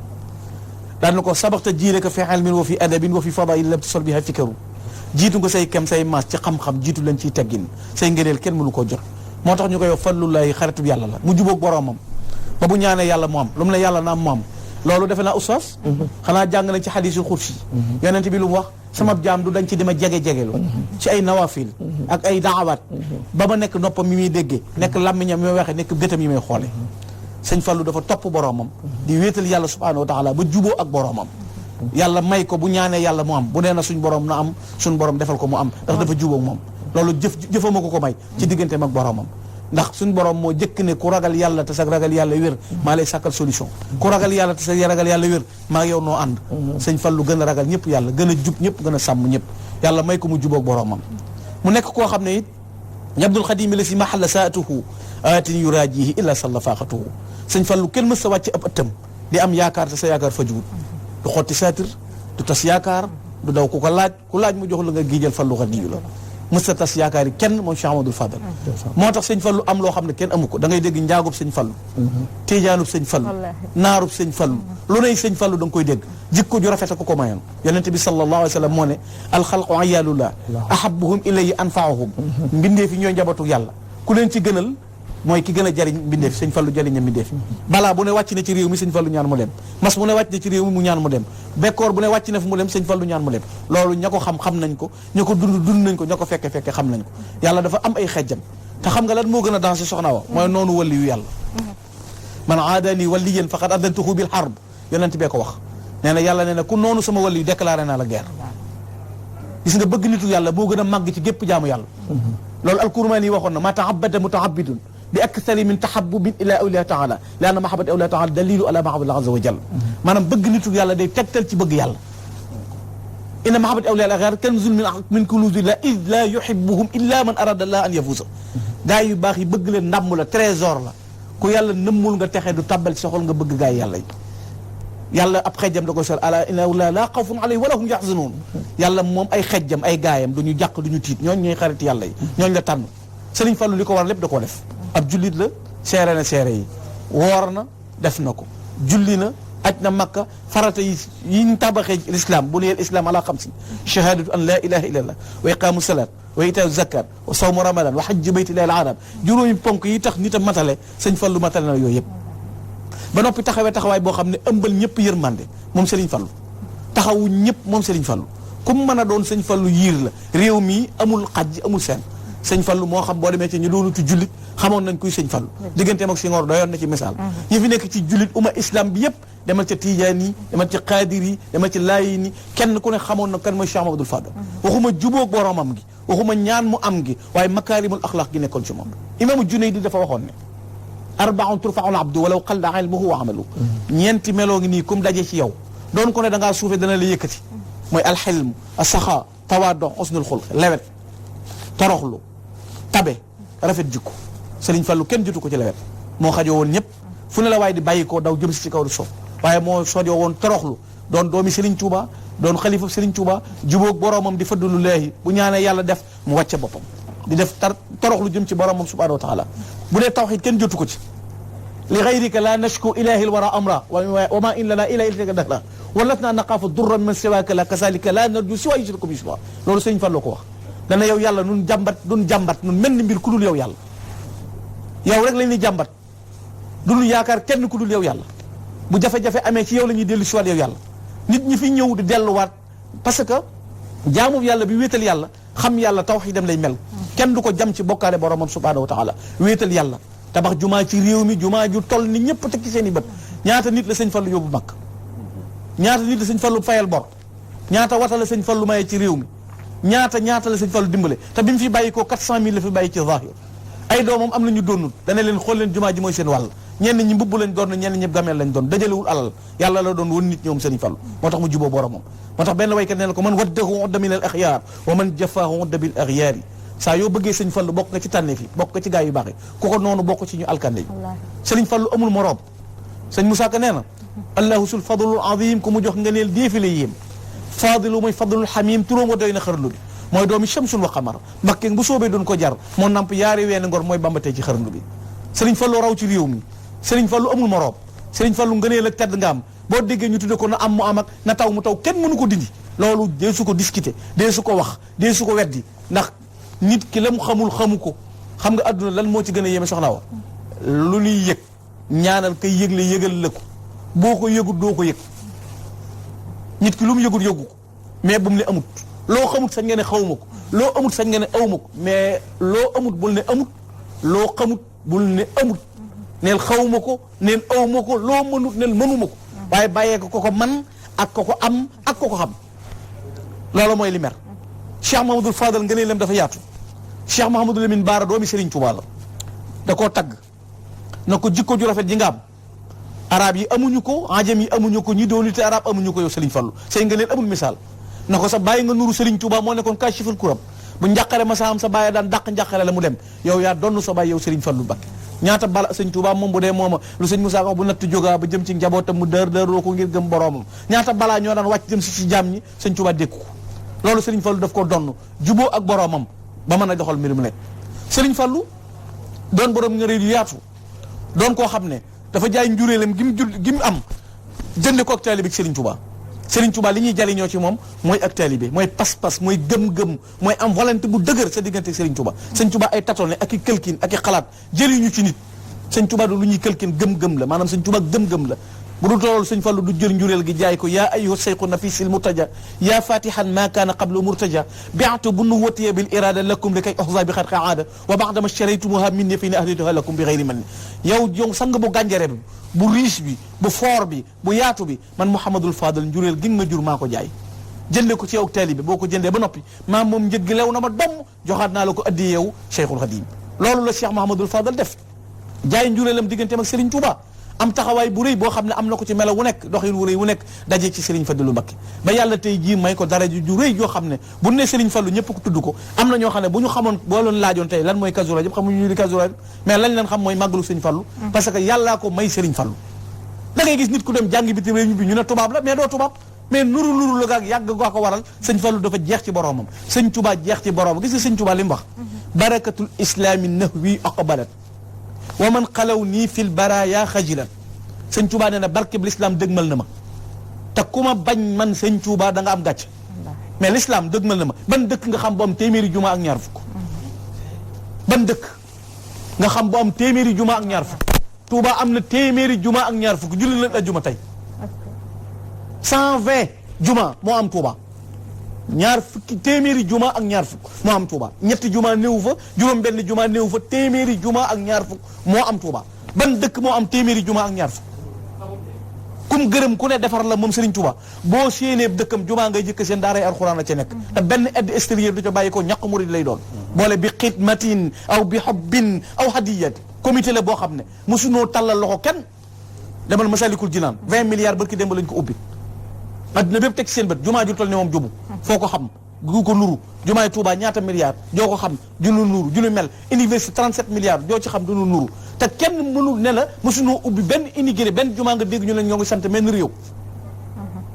daan na ko sabaxta jiile ka fi ilmin wa fi adabin wa fi fadail lam tasol biha fikaru jiitu nga say kem say maas ci xam-xam jiitu leen ciy teggin say ngëneel kenn mënu koo jot moo tax ñu koy wax fallullahi xaritub yàlla la mu jubóog boroomam ba bu ñaanee yàlla mu am lu mu ne yàlla na am mu am loolu defe naa oustaz xanaa jàng nañ ci xadiisul xudsi yonent bi lu mu wax sama jaam du dañ ci dima jege-jegelu ci ay nawafil ak ay daawaat ba ma nekk noppam mi muy déggee nekk làmmiñam mi may waxee nekk gëtam yi may xoole sëñ Fallu dafa topp boroomam di wéetal yàlla subhanahu wa taala ba juboo ak boroomam yàlla may ko bu ñaanee yàlla mu am bu nee na suñ borom na am suñ borom defal ko mu am ndax dafa jubóog moom loolu jëfama ko may ci digganteem ak boromam ndax suñ borom moo jëkk ne ku ragal yàlla te sa ragal yàlla wér maa lay sàkkal solution ku ragal yàlla te sa ragal yàlla wér maa yow noo ànd sëñ Fallu gën a ragal ñëpp yàlla gën a jub ñëpp gën a sàmm ñëpp yàlla may ko mu jubóog boromam mu nekk koo xam ne it ñabdul xadimi la si mahalla saatuhu aatin yuraajihi illa salla faaxatuhu sëñ Fallu kenn mës sa wàcc ab ëttam di am yaakaar te sa yaakaar fajuwut du xotti saatir du tas yaakaar du daw ku laaj mu jox la nga giijal Fallu xadiyu la mës a tas yaakaar yi kenn moom Cheikh Amadou Fadal moo tax sëñ Fallu am loo xam ne kenn amu ko da ngay dégg njaagub sëñ Fallu tiijaanub sëñ Fallu naarub sëñ Fallu lu nay sëñ Fallu da nga koy dégg jikko ju rafet ko ko mayoon yonente bi sallallahu alayhi wa sallam moo ne alxalqu ayalullah ahabuhum ilayhi anfaahum mbindee fi ñooy njabootu yàlla ku leen ci gënal mooy ki gën a jariñ mbindeef sëñ Fallu jariñ na mbindeef balaa bu ne wàcc na ci réew mi sëñ Fallu ñaan mu dem mas bu ne wàcc na ci réew mi mu ñaan mu dem bekkoor bu ne wàcc na fu mu dem sëñ Fallu ñaan mu dem loolu ña ko xam nañ ko ña ko dund nañ ko ña ko fekke xam nañ ko yàlla dafa am ay xejjam te xam nga lan moo gën a dansé soxna wa mooy noonu wali yu yàlla man aadani waliyan faqad adantuhu bil harb yonent bee ko wax nee na yàlla nee na ku noonu sama wali yu déclaré naa la guerre gis nga bëgg nitu yàlla moo gën a màgg ci gépp jaamu yàlla loolu alkurmaani yi waxoon na ma taabada mutaabidun bi akthari min tahabbubin ila awliya taala li anna mahabbati awliya taala dalilu ala mahabbati azza wa jalla maanaam bëgg nitu yàlla day tegtal ci bëgg yàlla inna mahabbati awliya al-aghyar kanzun min kunuzillah id la yuhibbuhum illa man arada allah an yafuza gaa yu baax yi bëgg leen ndàmm la trésor la ku yàlla nëmmul nga texe du tàbbal ci sa xol nga bëgg gaa yi yàlla yi yàlla ab xejjam da ko sol ala inna awliya la xawfun alayhim wala hum yaxzanuun yàlla moom ay xejjam ay gaayam du ñu jàq du ñu tiit ñooñ ñooy xarit yàlla yi ñooñ la tànn Sëriñ Fallu li ko war lépp da koo def ab jullit la seere na seere yi woor na def na ko julli na aj na makka farata yi ñu tabaxee l'islam bu nuyeel islam ala xamsin shahadatu an la ilaha illallah wa iqamu salat wa itaau zakat wa sawmu ramadan wa hajju baytillahi al-haram juróomi ponk yi tax nit a matale Sëriñ Fallu matale na yooyu yëpp ba noppi taxawee taxawaay boo xam ne ëmbal ñëpp yërmande moom Sëriñ Fallu taxawu ñëpp moom Sëriñ Fallu ku mu mën a doon Sëriñ Fallu yiir la réew mi amul xaj amul seen Sëriñ Fallu moo xam boo demee ci ñu doonutu jullit xamoon nañ kuy Sëriñ Fallu digganteem ak Senghor doyoon na ci misaal ñi fi nekk ci jullit umma islam bi yëpp demal ca Tijaan yi demal ci Xaadir yi demal ci Laayin yi kenn ku ne xamoon na kan mooy Cheikh Mamadou Fadal waxuma jubóog boromam gi waxuma ñaan mu am gi waaye makaarimul axlaaq gi nekkoon ci moom imaamu Junaydi dafa waxoon ne arbaun turfaul abdu walaw qalla ilmuhu wa amalu ñeenti meloo ngi nii comme daje ci yow doon ko ne da ngaa suufe dana la yëkkati mooy alxilm asaxa tawaado usnul xulq lewet toroxlu tabe rafet jikko Sëriñ Fallu kenn jotu ko ci lewet moo xajoo woon ñëpp fu ne la waaye di bàyyi koo daw jëm si ci kaw di soof waaye moo sojoo woon toroxlu doon doomi Sëriñ Tuuba doon xalifa Sëriñ Tuuba jubóog boroomam di fadlu laahi bu ñaanee yàlla def mu wàcce boppam di def toroxlu jëm ci boroomam subhanahu wa taala bu dee tawxiid kenn jotu ko ci li gayrika la nashku ilahi lwara amra wa ma in lana ila iltika dahra walatna naqaafu durra min siwaka la kasalika la narju siwa yushriku bi siwa loolu Sëriñ Fallu ko wax dana yow yàlla nun jàmbat nun mel ni mbir ku dul yow yàlla yow rek lañ ni jàmbat dul yaakaar kenn ku dul yow yàlla bu jafe-jafe amee ci yow la ñuy dellu siwaat yow yàlla nit ñi fi ñëw di delluwaat parce que jaamu yàlla bi wéetal yàlla xam yàlla tawxiidam lay mel kenn du ko jam ci bokkaale boromam subhanahu wa taala wéetal yàlla tabax jumaa ci réew mi jumaa ju toll ni ñëpp tekki seen i bët ñaata nit la Sëñ Fallu yóbbu mag ñaata nit la Sëñ Fallu fayal bor ñaata wata la Sëñ Fallu maye ci réew mi ñaata la Sëñ Fallu dimbale te bi mu fi bàyyi ko 400 000 la fi bàyyi ci zahir ay doomam am nañu doonul dana leen xool leen jumaa ji mooy seen wàll ñenn ñi mbubb lañ doon ñenn ñëpp gameel lañ doon dajalewul alal yàlla la doon woon nit ñoom Sëriñ Fallu moo tax mu juboo boromam moo tax benn waykat nee na ko man waddahu udda min al axyaar wa man jafaahu udda bil axyaar yi saa yoo bëggee Sëriñ Fallu bokk nga ci tànneef yi bokk nga ci gaa yu baax yi ku ko noonu bokk ci ñu alkande yi Sëriñ Fallu amul moroom sëñ Moussa Ka nee na allahu sul fadlul azim ku mu jox nga neel déefile yéem fadilu mooy fadlul xamim turóom wa doy na xarlu bi mooy doomi Shamsul wa Qamar Mbakke bu soobee doon ko jar moo namp yaari weeni ngor mooy bambatee ci xarnu bi Sëriñ Fallu raw ci réew mi Sëriñ Fallu amul moroom Sëriñ Fallu ngëneel ak tedd nga am boo déggee ñu tudde ko na am mu am ak na taw mu taw kenn mënu ko dindi loolu dee su ko discuter dee su ko wax dee su ko weddi ndax nit ki la mu xamul xamu ko xam nga adduna lan moo ci gën a yéeme soxna wa lu ñuy yëg ñaanal kay yëgle yëgal la ko boo ko yëgut doo ko yëg nit ki lu mu yëgut yëgu ko mais bu mu ne amut loo xamut sañ nga ne xawma ko loo amut sañ nga ne awma ko mais loo amut bul ne amut loo xamut bul ne amut neel xawma ko neel awma ko loo mënut neel mënuma ko waaye bàyyee ko ko man ak ko ko am ak ko ko xam loolu mooy li mer Cheikh Mahamadul Fadal nga ne lem dafa yaatu Cheikh Mahamadou Lamine Baara doomi Serigne Touba la da koo tagg na ko jikko ju rafet ji nga am arab yi amuñu ko ajam yi amuñu ko ñi doon nite arab amuñu ko yow Serigne Fallu say nga leen amul misaal na ko sa bàyyi nga nuru Serigne Touba moo nekkoon kaashiful kuram bu njàqare ma sa am sa bàyyi daan dàq njàqare la mu dem yow yaa donn sa bàyyi yow Serigne Fallu Mbakke ñaata bala sëñ Touba moom bu dee mooma lu sëñ Moussa wax bu natt jógaa ba jëm ci njabootam mu dër ko ngir gëm boroomam ñaata balaa ñoo daan wàcc jëm si ci jaam ñi sëñ Touba dékku ko loolu Serigne Fallu daf ko donn juboo ak boroomam ba mën a doxal mbir mu nekk Serigne Fallu doon borom nga réer yu yaatu doon koo xam ne dafa jaay njuréelam gi mu am jënde ko ak taalibe bi Serigne Touba Serigne Touba li ñuy jariñoo ci moom mooy ak taalibe mooy pas-pas mooy gëm-gëm mooy am volonté bu dëgër sa diggante ak Serigne Touba Serigne Touba ay tatone ak i këlkin ak i xalaat jëriñu ci nit Serigne Touba du lu ñuy këlkin gëm-gëm la maanaam Serigne Touba gëm-gëm la bu dul tooloolu Serigne Fallu du jël njuréel gi jaay ko yaa ayyuha sayqu nafisil murtaja yaa fatihan ma kaana qablu murtaja bi'tu bu nuwatiya bil irada lakum li kay oxza bi xat aada wa ba'dama shtaraytumuha minni fi ni ahdituha lakum bi ghayri manni yow sang bu gànjare bi bu riche bi bu fort bi bu yaatu bi man Mouhamadul Fadal njuréel gi ma jur maa ko jaay jënde ko ci yow taalibe boo ko jëndee ba noppi maa moom njëg gi lew na ma domm joxaat naa la ko addi yow Cheikhul Khadim loolu la Cheikh Mouhamadul Fadal def jaay njureelam digganteem ak Serigne Touba am taxawaay bu rëy boo xam ne am na ko ci melo wu nekk doxin wu rëy wu nekk daje ci Serigne Fallou Mbacké ba yàlla tey jii may ko dara ju rëy joo xam ne bu ne Serigne Fallou ñëpp ko tudd ko am na ñoo xam ne bu ñu xamoon boo leen laajoon tey lan mooy Kazu Rajab xamuñu ñu di Kazu Rajab mais lañ leen xam mooy màggalu Serigne Fallou parce que yàllaa ko may Serigne Fallou da ngay gis nit ku dem jàngi bitim réew bi ñu ne tubaab la mais doo tubaab mais nuru la gaak yàgg goo ko waral sëñ Fallou dafa jeex ci boromam sëñ Touba jeex ci boromam gis nga sëñ Touba li mu wax barakatul islami nahwi aqbalat wa man xalaw nii fil baraya xajilan sëñ Touba nee na barke bi l'islam dëgmal na ma te ku ma bañ man sëñ Touba da nga am gàcc mais l'islam dëgmal na ma ban dëkk nga xam bu am téeméeri juma ak ñaar fukk ban dëkk nga xam bu am téeméeri juma ak ñaar fukk Touba am na téeméeri juma ak ñaar fukk julli la juma tey 120 juma moo am Touba ñaar fukki téeméeri juma ak ñaar fukk moo am Touba ñetti juma néew fa juróom benn juma néew fa téeméeri juma ak ñaar fukk moo am Touba ban dëkk moo am téeméeri juma ak ñaar fukk kum gërëm ku ne defar la moom Serigne Touba boo séenee dëkkam juma ngay jëkk seen daaray alxuraan la ca nekk te benn aide extérieure du ca bàyyi ko ñàkk murid lay doon boole bi xidmatin aw bi hubbin aw hadiyat comité la boo xam ne mosunoo tàllal loxo kenn demal Masalikul Jinaan 20 milliards barki démb lañ ko ubbi adduna bépp teg seen bët jumaa ju toll ne moom jubu foo ko xam gu ko nuru jumaay Touba ñaata milliards joo ko xam ju nu nuru ju nu mel université 37 milliards joo ci xam du nu nuru te kenn mënul ne la mosunoo ubbi benn immigré benn jumaa nga dégg ñu leen ñoo ngi sant benn réew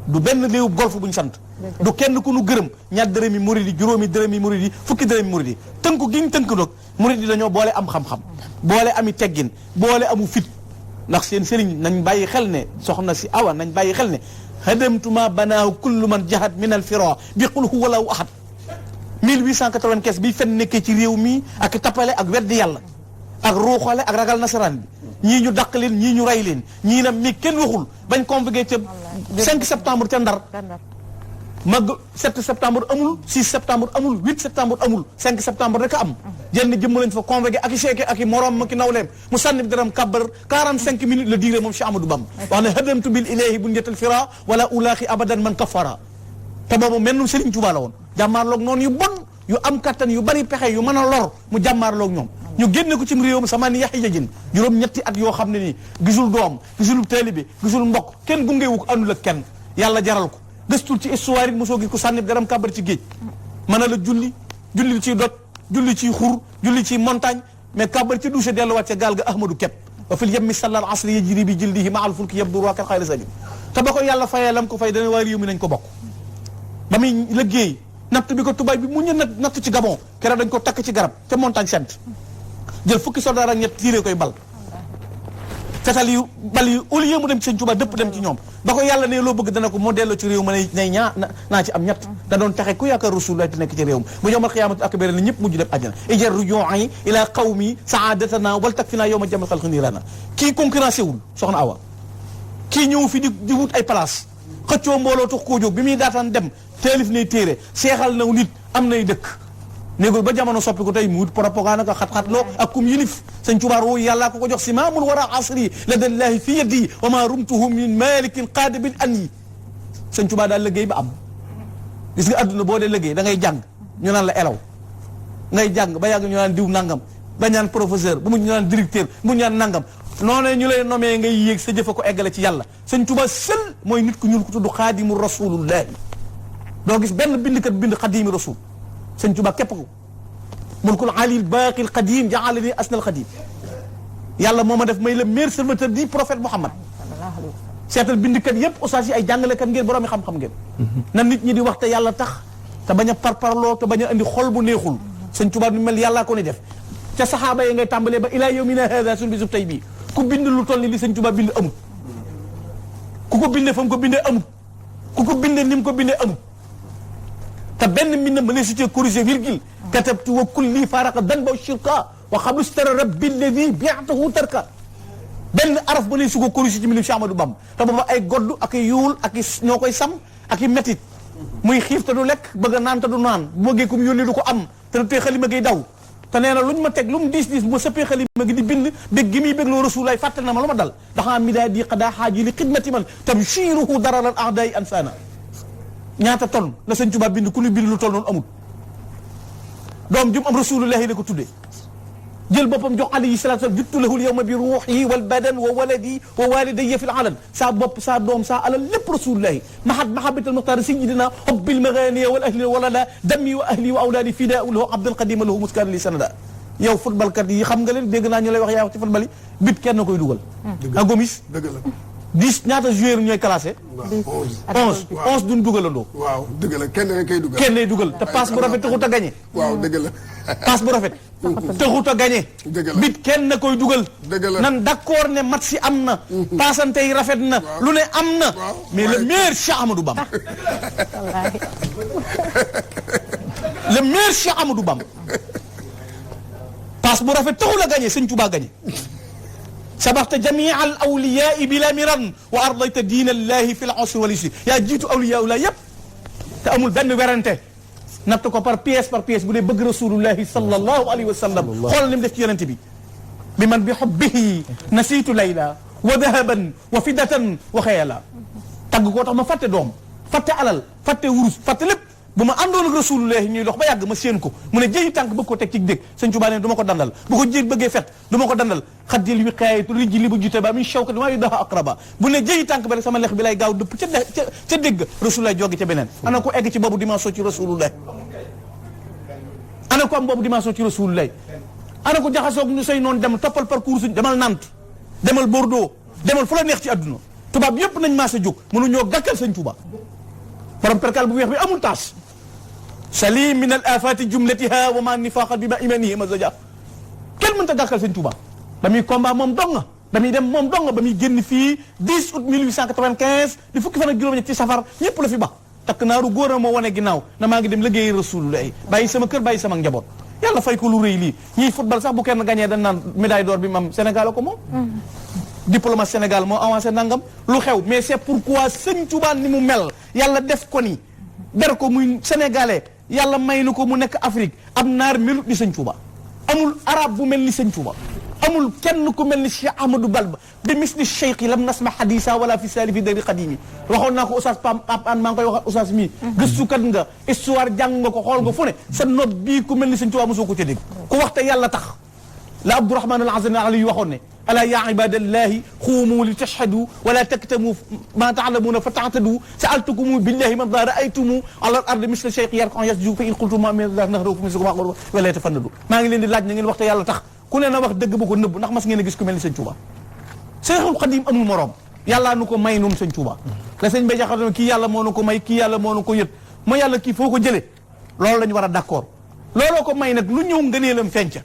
du benn réew golf bu ñu sant du kenn ku nu gërëm ñaar dërëmi murid yi juróomi dërëmi murid yi fukki dërëmi murid yi tënku gi ñu tënk nag murid yi dañoo boole am xam-xam boole ami teggin boole amu fit ndax seen sëriñ nañ bàyyi xel ne soxna si awa nañ bàyyi xel ne hadamtuma banaahu kullu man jahat min al fira bi qul huwa allahu ahad 1895 bi fen nekkee ci réew mi ak tappale ak weddi yàlla ak ruuxale ak ragal nasaraan bi ñii ñu dàq leen ñii ñu rey leen ñii na mi kenn waxul bañ convoqué ca 5 septembre ca Ndar mag 7 septembre amul 6 septembre amul 8 septembre amul 5 septembre rek a am jenn jëmm lañ fa convoqué ak i cheikh ak i morom ma ki nawleem mu sànni bi daram kàbbar 45 minutes la diire moom Cheikh Amadou Bamba wax ne hadamtu bil ilahi bu njetal fira wala ulaaxi abadan man kafara te boobu mel nu Serigne Touba la woon jàmmaarloog noonu yu bon yu am kattan yu bari pexe yu mën a lor mu jàmmaarloog ñoom ñu génne ko ci réewam sama ni yaxi jajin juróom-ñetti at yoo xam ne nii gisul doom gisul taalibe gisul mbokk kenn gungewu ko àndul ak kenn yàlla jaral ko gëstul ci histoire it mosoo gis ko sànni garam kàbbar ci géej mën a la julli ciy dot julli ciy xur julli ciy montagne mais kàbbar ci douche delluwaat ca gaal ga ahmadou kepp wa fil yemmi sallal asri yajri bi jildihi ma al fulki yabdu roakal xayra salim te ba ko yàlla fayee lam ko fay dana waa réew mi nañ ko bokk ba muy liggéey natt bi ko tubaab bi mu ñu natt ci Gabon keroog dañ ko takk ci garab ca montagne sainte jël fukki soldat ak ñett tiiree koy bal fetal yu bal yu au lieu mu dem ci sëñ Tuubaa dëpp dem ci ñoom ba ko yàlla ne loo bëgg dana ko moo delloo ci réew ma ne naa ci am ñett da doon taxe ku yaakaar rasulullah te nekk ci réew mi bu yawmal qiyaamati akbar na ñëpp mujj dem àjjana ijar ruju'i ila qawmi saadatana wal takfina yawma jamal xalqi niirana kii concurrencé wul soxna Awa kii ñëw fi di wut ay place xëccoo mbooloo tax koo jóg bi muy daataan dem taalif nay téere seexal naw nit am nay dëkk néegul ba jamono soppi ko tey mu wut propagande ka xat-xat loo ak kum yilif sëñ Tuubaa woo yàllaa ko jox si maamul wara asri la dallahi fi yadi wa ma rumtuhu min malikin qaadibil an yi sëñ Tuubaa daal liggéey ba am gis nga adduna boo dee liggéey da ngay jàng ñu naan la elaw ngay jàng ba yàgg ñu naan diw nangam ba ñaan professeur bu mu ñu naan directeur bu ñu naan nangam noonu ñu lay nomee ngay yéeg sa jëfa ko eggale ci yàlla sëñ Tuubaa seul mooy nit ku ñuul ko tudd xaadimu rasulullahi doo gis benn bindkat bind xaadimi rasul sëñ Tuubaa képp ko mulkul alil baaqil qadim ja'alani asnal qadim yàlla moo ma def may le meilleur serviteur du prophète Muhammad seetal bindkat yëpp ustaas yi ay jàngalekat ngeen borom yi xam-xam ngeen na nit ñi di wax te yàlla tax te bañ a parparloo te bañ a andi xol bu neexul sëñ Tuubaa nu mel yàllaa ko ni def ca saxaaba yi ngay tàmbalee ba ilaa yawmina haada suñu bisub tey bii ku bind lu toll ni li sëñ Tuubaa bind amut ku ko bindee fa mu ko bindee amut ku ko bindee ni mu ko bindee amut te benn mbindam ba ne su cee corrigé virgule katabtu wa kulli faraqa dan ba shirka wa xablu stara rabbi alladi bi'atahu tarka benn araf ba ne su ko corrigé ci mbindam Cheikh Ahmadou Bamba te booba ay godd ak i yuul ak i ñoo koy sam ak i métit muy xiif te du lekk bëgg a naan te du naan bu bëggee comme yónni du ko am te du tee xalima ngay daw te nee na luñ ma teg lu mu diis bu ma sëppee xalima gi di bind bég gi muy bég loo rasulaay fàtte na ma lu ma dal daxaa midaa di xadaa xaaji li xidmati man tabshiruhu dararal a'da'i ansana ñaata ton la sëñ Tuubaa bind ku ñu bind lu toll noonu amul doom jum am rasulullahi la ko tuddee jël boppam jox alayhi salaatu wa salaam juttu lahu al-yawma bi ruuhi wal badan wa waladi wa walidayya fil alan saa bopp saa doom saa alal lépp rasulullahi mahabbatal muxtaar sayyidina hubbil maghani wal ahli wala la dami wa ahli wa awlaadi fidaa'u lahu abdul qadim lahu muskaana li sanada yow football kat yi xam nga leen dégg naa ñu lay wax yaa wax ci football yi bit kenn koy dugal. a Gomis. dëgg la 10 ñaata joueurs ñooy classé. 11 duñ dugalandoo. waaw dëgg la kenn rek kay dugal. kenn lay dugal te passe bu rafet taxut a gagné. waaw dëgg la. passe bu rafet. taxut a gagné. dëgg la bit kenn koy dugal. dëgg la nan d'accord ne match si am na. paasante yi rafet na. lu ne am na. mais le meilleur Cheikh Amadou Bamba. le meilleur Cheikh Amadou Bamba. passe bu rafet taxul a gagné Sëñ Tuubaa gagné. sabaxta jamia al awliyaa bila miran wa ardayta diina allahi fi l usri wal yusri yaa jiitu awliyaa la yëpp te amul benn werante natt ko par pièce bu dee bëgg rasulullahi sallallahu alayhi wa sallam xoolal ni mu def ci yonente bi man bi hubbihi nasiitu layla wa dahaban wa fidatan wa xayala tagg koo tax ma fàtte doom fàtte alal fàtte wurus fàtte lépp bu ma àndoon ak rasulullahi ñuy dox ba yàgg ma séen ko mu ne jëyi tànk bëgg ko teg ci dégg Sëñ Tuubaa ne du ma ko dandal bu ko jëy bëggee fet du ma ko dandal xaddil wi xaayatu rijji li bu jute ba min shawkat maa yu daha aqraba bu ne jëyi tànk ba rek sama lex bi lay gaaw dëpp ca dégg rasulullahi jóge ca beneen ana ko egg ci boobu dimension ci rasulullahi ana ko am boobu dimension ci rasulullahi ana ko jaxasoog ñu say noonu dem toppal parcours suñ demal Nantes demal Bordeaux demal fu la neex ci àdduna tubaab yépp nañ maa sa jóg mënuñoo gàkkal Sëñ Tuubaa borom perkal bu weex bi amul taas salim min al afati jumlatiha wa ma nifaqat bi ma imanihi mazaja kenn mënta gàkkal Sëñ Tuubaa ba muy combat moom dong ba muy dem moom dong ba muy génn fii 10 août 1895 di fukki fan ak juróom-ñett ci safar ñëpp la fi ba takk naaru góor a moo wane ginnaaw na maa ngi dem liggéeyi rasulullah bàyyi sama kër bàyyi sama njaboot yàlla fay ko lu rëy lii ñiy football sax bu kenn gagné dañ naan médaille d'or bi mam Sénégal ko moom diplôme Sénégal moo avancé nangam lu xew mais c'est pourquoi Sëñ Tuubaa ni mu mel yàlla def ko ni ber ko muy sénégalais yàlla may na ko mu nekk Afrique am naar melut ni Sëñ Tuubaa amul arab bu mel ni Sëñ Tuubaa amul kenn ku mel ni Cheikh Ahmadou Bamba bi misli cheikh yi lam nasma hadisa wala fi sali fi dari qadimi waxoon naa ko oustaz Pape An maa ngi koy wax oustaz mii gëstukat nga histoire jàng nga ko xool nga fu ne sa nopp bii ku mel ni Sëñ Tuubaa mosoo ko ca dégg ku wax te yàlla tax la Abdourahman al Azani Ali waxoon ne alaa yaa ibadallahi xuumu li tashhadu wala taktamu ma taalamuuna fa taatadu saaltukumu billahi man daa raaytumu ala al ardi misla cheikh yarkan yasju fa in qultum ma min nahru fa mislukum aqbalu wala yatafannadu maa ngi leen di laaj na ngeen wax te yàlla tax ku ne na wax dëgg bu ko nëbb ndax mas ngeen a gis ku mel ni Sëñ Tuubaa Seexul Xadiim amul morom yàllaa nu ko may noonu Sëñ Tuubaa la sëñ bay jaxate kii yàlla moo nu ko may kii yàlla moo nu ko yët moo yàlla kii foo ko jëlee loolu la ñu war a d'accord looloo ko may nag lu ñëw ngëneelam fenca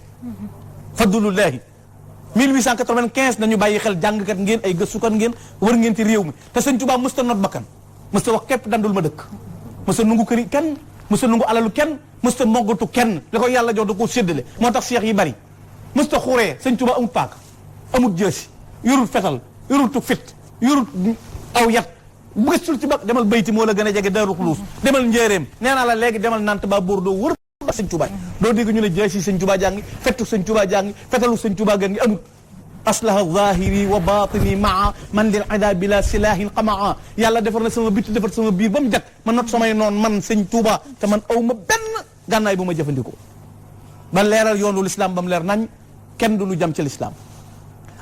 fadlullahi 1895 nañu bàyyi xel jàngkat ngeen ay gëstukat ngeen war ngeen ci réew mi te Sëñ Tuubaa mësta not bakkan mësta wax képp dandul ma dëkk mësta nungu këri kenn mësta nungu alalu kenn mësta moggatu kenn li ko yàlla jox da koo séddale moo tax seex yi bari mësta xuree Sëñ Tuubaa amut paaka amut jësi yorul fetal yorul tu fit yorul aw yat bu gëstul ci bak demal bayti moo la gën a jege Daaru Xuluus demal njéeréem nee naa la léegi demal Nantes ba Bordeaux wër Sëñ Tuubaa doo dégg ñu ne jësi Sëñ Tuubaa jàngi fettu Sëñ Tuubaa jàngi fetalu Sëñ Tuubaa gën ngi amut aslaha zahiri wa batini maa man lil ida bila silahin qamaa yàlla defar na sama bitti defar sama biir ba mu jag ma not samay noon man Sëñ Tuubaa te man aw ma benn gànnaay bu ma jëfandikoo ba leeral yoonu l'islam ba mu leer nañ kenn du lu jam ci l'islam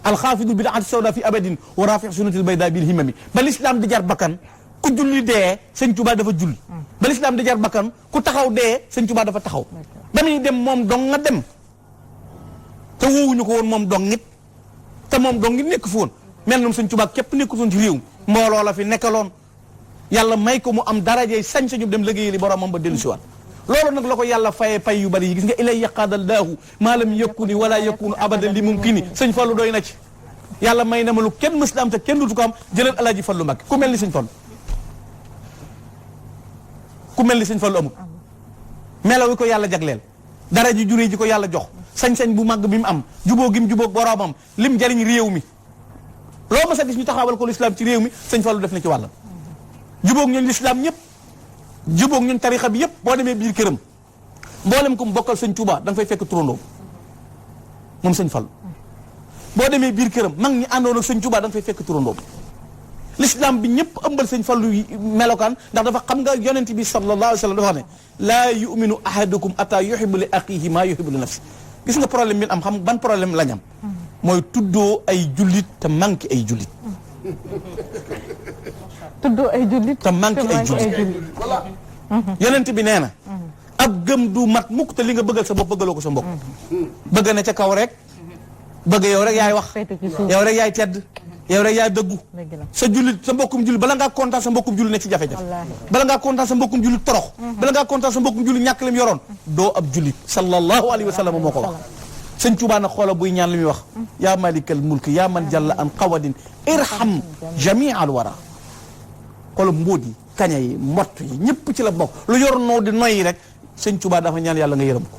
alxaafidu bidaati sawda fi abadin wa rafi sunatil bayda bil himami ba l'islam di jar bakkan ku julli dee Sëñ Tuubaa dafa julli ba l'islam di jar bakkan ku taxaw dee Sëñ Tuubaa dafa taxaw ba muy dem moom dong nga dem te woowuñu ko woon moom dong nit te moom dong ngi nekk fi woon mel noonu Sëñ Tuubaa képp nekkutoon ci réew mbooloo la fi nekkaloon yàlla may ko mu am darajey sañ-sañu dem liggéeyali boromam ba dellu si waat loolu nag la ko yàlla fayee pay yu bari yi gis nga ilay yaqaadallaahu maa lam yakuni wala yakunu abadan li mumkini Sëñ Fallu doy na ci yàlla may na ma lu kenn mës la am te kenn dutu ko am jëlal Alaaji Fallu Mbàkke ku mel ni Sëñ Fallu ku mel ni Sëñ Fallu amul melaw wi ko yàlla jagleel dara ji juree ji ko yàlla jox sañ-sañ bu màgg bi mu am jubóo gi mu jubóog boroomam lim jariñ réew mi loo ma sa gis ñu taxawal ko l'islam ci réew mi Sëñ Fallu def na ci wàllam jubóog ñun l'islam ñëpp jubóog ñun tarixa bi yëpp boo demee biir këram mboolem ko mu bokkal Sëñ Tuubaa da nga fay fekk turandoo moom Sëñ Fallu boo demee biir këram mag ñi àndoon ak Sëñ Tuubaa da nga fay fekk turandoo l'islam bi ñëpp ëmbal Sëñ Fallu melokaan ndax dafa xam nga yonent bi sallallahu alayhi wa sallam dafa wax ne laa yuminu ahadukum ata yuhibbu li axihi maa yuhibbu li nafsi gis nga problème bi am xam ban problème lañ am mooy tuddoo ay jullit te manqué ay jullit tuddoo ay jullit te manqué ay jullit yonent bi nee na ab gëm du mat mukk te li nga bëggal sa bopp bëggaloo ko sa mbokk bëgg na ca kaw rek bëgg yow rek yaay wax yow rek yaay tedd yow rek yaay dëggu sa jullit sa mbokkum jullit bala ngaa kontaan sa mbokkum jullit nekk ci jafe-jafe bala ngaa kontaan sa mbokkum jullit torox bala ngaa kontaan sa mbokkum jullit ñàkk lim yoroon doo ab jullit sallallahu alayhi wa sallam moo ko wax sëñ Tuubaa nag xoola buy ñaan li muy wax yaa malikal mulk yaa man jalla an qawadin irham jamii al wara xoola mbóot yi kaña yi mbott yi ñëpp ci la bokk lu yor noo di noyyi rek sëñ Tuubaa dafa ñaan yàlla nga yërëm ko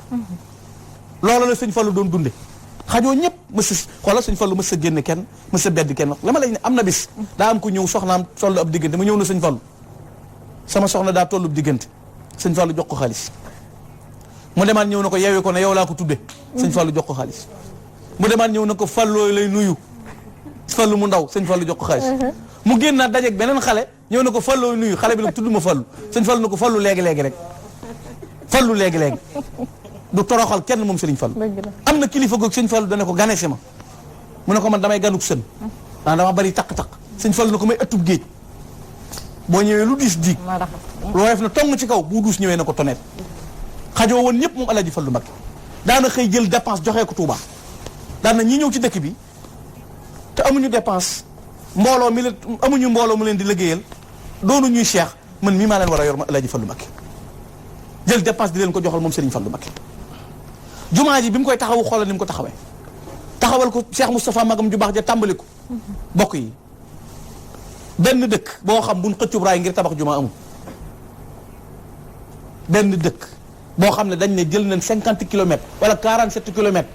loolu la sëñ Fallu doon dunde xajoo ñëpp mës a xoola sëñ Fallu mës a génne kenn mës a bedd kenn la ma lay ne am na bis daa am ko ñëw soxnaam tollu ab diggante ma ñëw na sëñ Fallu sama soxna daa tollu ab diggante sëñ Fallu jox ko xaalis mu demaat ñëw na ko yeewee ko ne yow laa ko tudde sëñ Fallu jox ko xaalis mu demaat ñëw na ko Falloo lay nuyu Fallu mu ndaw sëñ Fallu jox ko xaalis mu génn naa dajeeg beneen xale ñëw na ko Falloo nuyu xale bi nag tudd ma Fallu sëñ Fallu na ko Fallu léegi-léegi rek Fallu léegi-léegi du toroxal kenn moom sëriñ Fallu am na kilifa goog sëñ Fallu dana ko ganesi ma mu ne ko man damay ganuk sën dama bari taq-taq sëñ Fallu na ko may ëttub géej boo ñëwee lu diis diig loo def na tong ci kaw bu duus ñëwee na ko tonet xajoo woon ñëpp moom Alaaji Fallu Mbakke daana xëy jël dépense joxee ko Touba daan na ñi ñëw ci dëkk bi te amuñu dépense mbooloo mi leen amuñu mbooloo mu leen di liggéeyal doonu ñuy cheikh man mii maa leen war a yor ma Alaaji Fallu Mbakke jël dépense di leen ko joxal moom Serigne Fallu Mbakke jumaa ji bi mu koy taxawu xoolal ni mu ko taxawee taxawal ko Cheikh Moustapha magam ju baax ja tàmbali ko bokk yi benn dëkk boo xam buñ xëccub raay ngir tabax jumaa amul benn dëkk boo xam ne dañ ne jël nañ 50 kilomètres wala 47 kilomètres